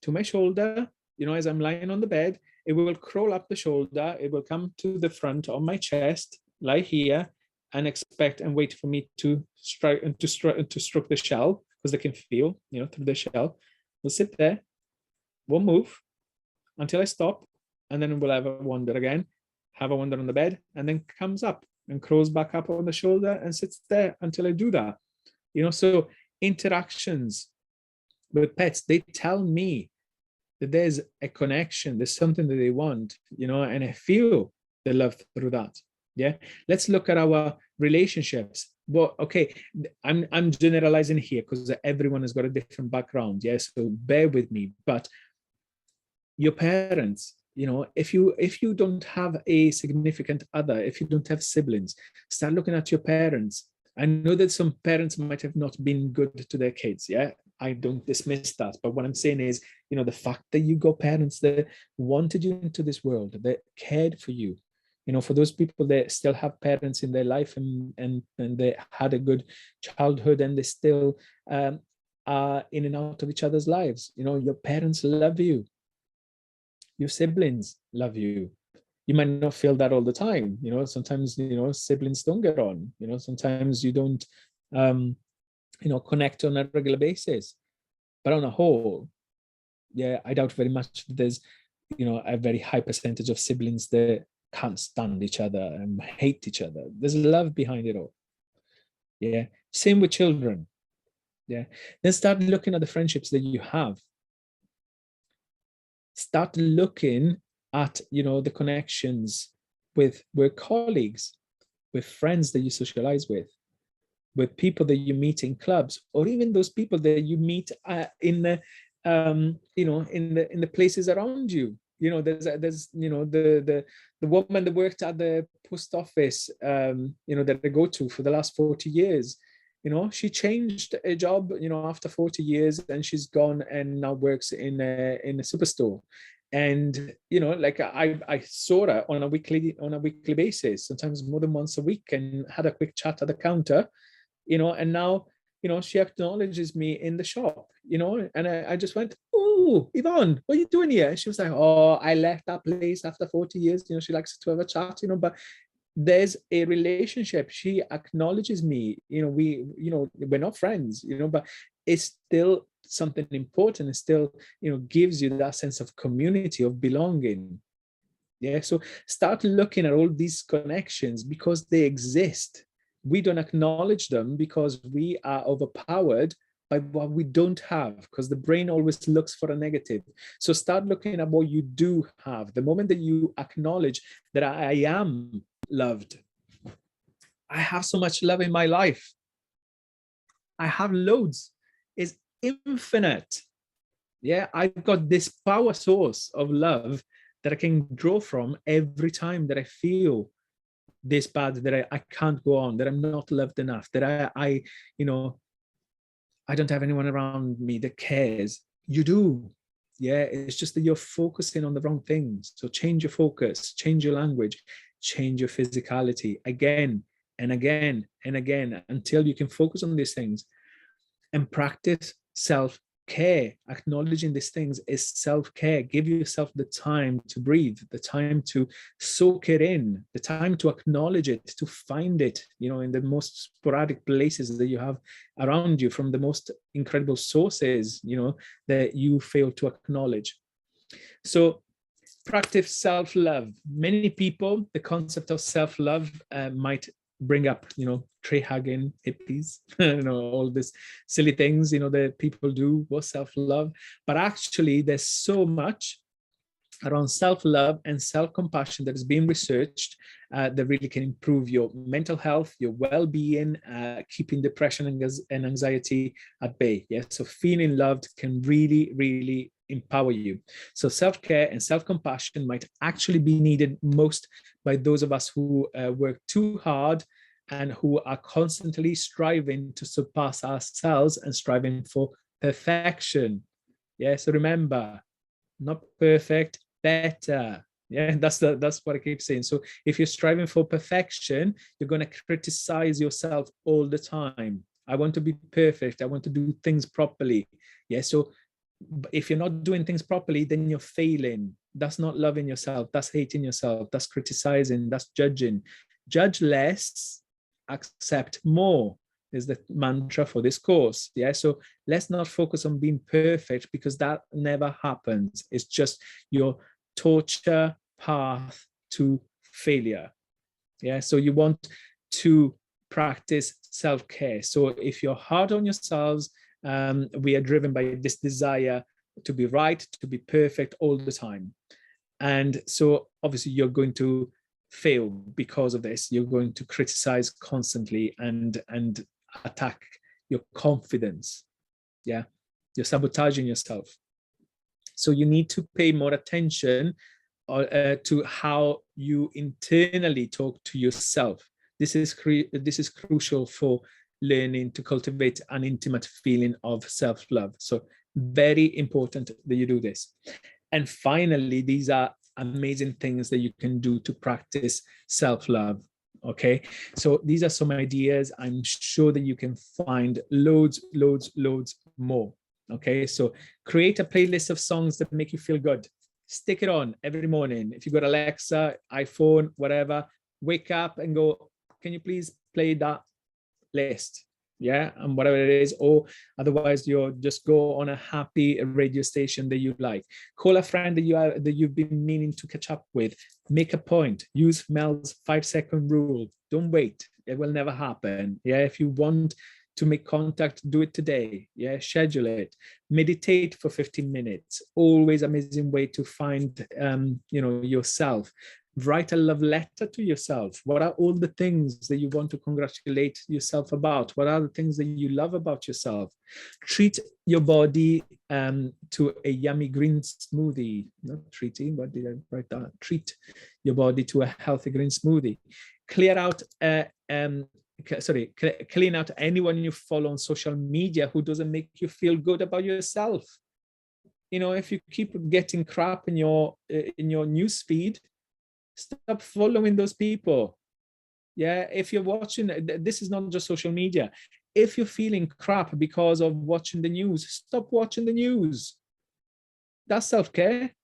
to my shoulder, as I'm lying on the bed. It will crawl up the shoulder. It will come to the front of my chest, lie here, and expect and wait for me to strike and to stroke the shell, because they can feel, through the shell. We'll sit there, won't move until I stop, and then we'll have a wander again, have a wander on the bed, and then comes up and crawls back up on the shoulder and sits there until I do that. So interactions with pets, they tell me that there's a connection, there's something that they want, and I feel the love through that. Yeah. Let's look at our relationships. Well, okay, I'm generalizing here because everyone has got a different background. Yeah. So bear with me. But your parents, if you don't have a significant other, if you don't have siblings, start looking at your parents. I know that some parents might have not been good to their kids. Yeah, I don't dismiss that. But what I'm saying is, the fact that you got parents that wanted you into this world, that cared for you, for those people that still have parents in their life and they had a good childhood and they still are in and out of each other's lives. Your parents love you. Your siblings love you. You might not feel that all the time. Sometimes, siblings don't get on. Sometimes you don't, connect on a regular basis. But on a whole, yeah, I doubt very much that there's, a very high percentage of siblings that can't stand each other and hate each other. There's love behind it all. Yeah. Same with children. Yeah. Then start looking at the friendships that you have. Start looking at, the connections with colleagues, with friends that you socialize with people that you meet in clubs, or even those people that you meet in the in the places around you. There's the woman that worked at the post office, that I go to for the last 40 years. She changed a job, after 40 years, and she's gone and now works in a superstore. And I saw her on a weekly basis, sometimes more than once a week, and had a quick chat at the counter. And now, she acknowledges me in the shop, and I just went, "Oh, Yvonne, what are you doing here?" And she was like, "Oh, I left that place after 40 years." She likes to have a chat, but there's a relationship. She acknowledges me, we're not friends, but it's still something important. It still, gives you that sense of community, of belonging. Yeah. So start looking at all these connections because they exist. We don't acknowledge them because we are overpowered by what we don't have, because the brain always looks for a negative. So start looking at what you do have. The moment that you acknowledge that I am loved, I have so much love in my life, I have loads, it's infinite. Yeah, I've got this power source of love that I can draw from every time that I feel this bad, that I can't go on, that I'm not loved enough, that I don't have anyone around me that cares. You do. Yeah, it's just that you're focusing on the wrong things. So change your focus, change your language, change your physicality again and again and again until you can focus on these things and practice self-care. Acknowledging these things is self-care. Give yourself the time to breathe, the time to soak it in, the time to acknowledge it, to find it, in the most sporadic places that you have around you, from the most incredible sources, that you fail to acknowledge. So practice self-love. Many people, the concept of self-love might bring up, tree hugging hippies, all these silly things, that people do, was self-love. But actually, there's so much around self-love and self-compassion that is being researched that really can improve your mental health, your well-being, keeping depression and anxiety at bay. Yeah, so feeling loved can really, really empower you. So self-care and self-compassion might actually be needed most by those of us who work too hard and who are constantly striving to surpass ourselves and striving for perfection. Yeah, so remember, not perfect, better. Yeah, that's what I keep saying. So if you're striving for perfection, you're going to criticize yourself all the time. I want to be perfect. I want to do things properly. Yeah, so if you're not doing things properly, then you're failing. That's not loving yourself. That's hating yourself. That's criticizing. That's judging. Judge less, accept more is the mantra for this course. Yeah, so let's not focus on being perfect, because that never happens. It's just your torture path to failure. Yeah, so you want to practice self-care. So if you're hard on yourselves, we are driven by this desire to be right, to be perfect all the time. And so obviously you're going to fail because of this. You're going to criticize constantly and attack your confidence. Yeah, you're sabotaging yourself. So you need to pay more attention to how you internally talk to yourself. This is crucial for learning to cultivate an intimate feeling of self-love. So very important that you do this. And finally, these are amazing things that you can do to practice self-love. Okay, so these are some ideas. I'm sure that you can find loads more. Okay, so create a playlist of songs that make you feel good. Stick it on every morning. If you got Alexa, iPhone, whatever, wake up and go, can you please play that list? Yeah, and whatever it is, or otherwise you'll just go on a happy radio station that you like. Call a friend that you've been meaning to catch up with. Make a point. Use Mel's 5-second rule. Don't wait. It will never happen. Yeah, if you want to make contact, do it today. Yeah, schedule it. Meditate for 15 minutes. Always amazing way to find yourself. Write a love letter to yourself. What are all the things that you want to congratulate yourself about? What are the things that you love about yourself? Treat your body to a yummy green smoothie. Not treating, what did I write down? Treat your body to a healthy green smoothie. Clean out anyone you follow on social media who doesn't make you feel good about yourself. If you keep getting crap in your news feed, stop following those people. Yeah, if you're watching, this is not just social media. If you're feeling crap because of watching the news, stop watching the news. That's self-care.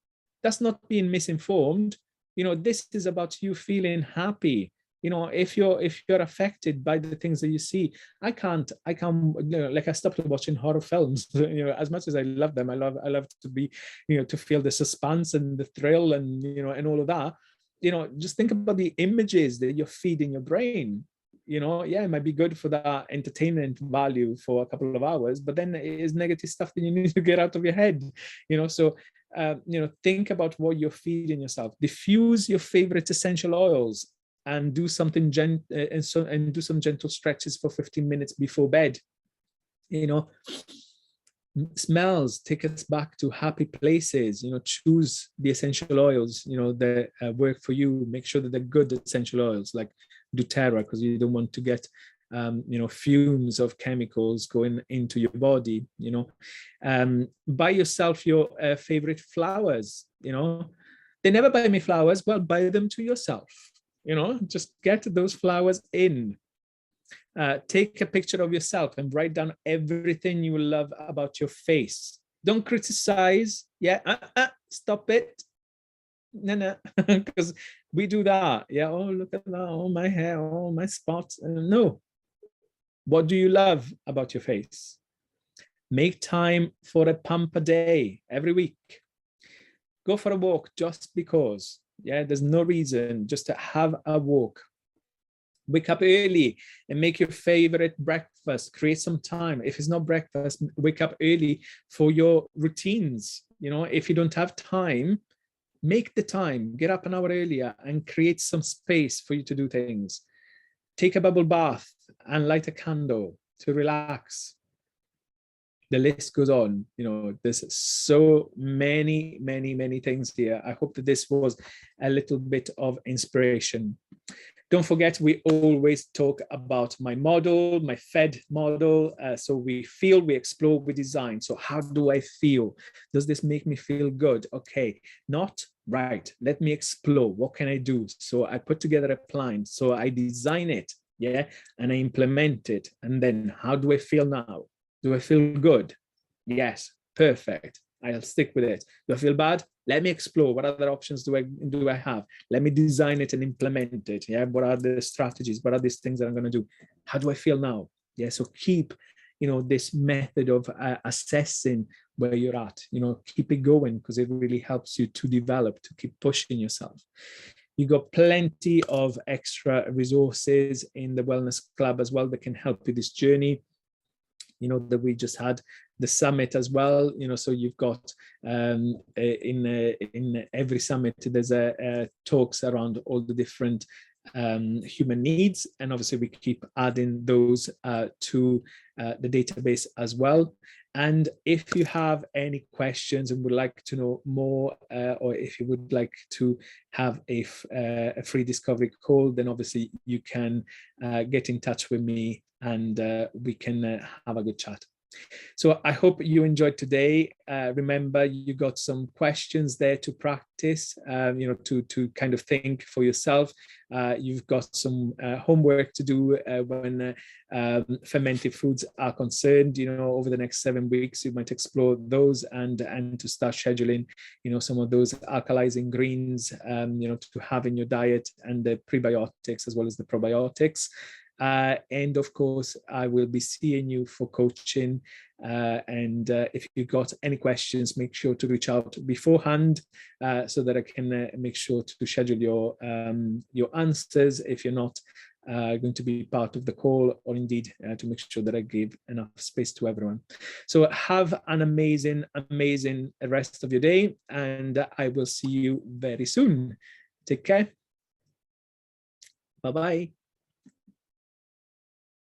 That's not being misinformed. This is about you feeling happy. If you're affected by the things that you see, I can't like I stopped watching horror films. As much as I love them, I love to be, to feel the suspense and the thrill and and all of that. Just think about the images that you're feeding your brain. Yeah, it might be good for that entertainment value for a couple of hours, but then it is negative stuff that you need to get out of your head. So think about what you're feeding yourself. Diffuse your favorite essential oils and do something and do some gentle stretches for 15 minutes before bed. Smells take us back to happy places. Choose the essential oils that work for you. Make sure that they're good essential oils like doTERRA, because you don't want to get fumes of chemicals going into your body. Buy yourself your favorite flowers. They never buy me flowers. Well, buy them to yourself. Just get those flowers in. Take a picture of yourself and write down everything you love about your face. Don't criticize. Yeah, stop it. No, because we do that. Yeah, oh, look at that. Oh, my hair. Oh, my spots. No. What do you love about your face? Make time for a pamper day every week. Go for a walk just because. Yeah, there's no reason just to have a walk. Wake up early and make your favorite breakfast. Create some time. If it's not breakfast, wake up early for your routines. You know, if you don't have time, make the time. Get up an hour earlier and create some space for you to do things. Take a bubble bath and light a candle to relax. The list goes on. You know, there's so many things here. I hope that this was a little bit of inspiration. Don't forget, we always talk about my model, my FED model. So we feel, we explore, we design. So how do I feel? Does this make me feel good? Okay, not right. Let me explore. What can I do? So I put together a plan. So I design it, yeah, and I implement it. And then how do I feel now? Do I feel good? Yes, perfect. I'll stick with it. Do I feel bad? Let me explore. What other options do I have? Let me design it and implement it. Yeah. What are the strategies? What are these things that I'm going to do? How do I feel now? Yeah. So keep, you know, this method of assessing where you're at. You know, keep it going, because it really helps you to develop, to keep pushing yourself. You got plenty of extra resources in the Wellness Club as well that can help you this journey. You know, that we just had the summit as well. You know, so you've got in every summit there's a talks around all the different human needs, and obviously we keep adding those to the database as well. And if you have any questions and would like to know more, or if you would like to have a free discovery call, then obviously you can get in touch with me, and we can have a good chat. So I hope you enjoyed today. Remember, you got some questions there to practice, you know, to kind of think for yourself. You've got some homework to do when fermented foods are concerned. You know, over the next 7 weeks, you might explore those and to start scheduling, you know, some of those alkalizing greens, you know, to have in your diet, and the prebiotics as well as the probiotics. And of course, I will be seeing you for coaching. And if you've got any questions, make sure to reach out beforehand so that I can make sure to schedule your answers if you're not going to be part of the call, or indeed to make sure that I give enough space to everyone. So have an amazing rest of your day, and I will see you very soon. Take care. Bye-bye.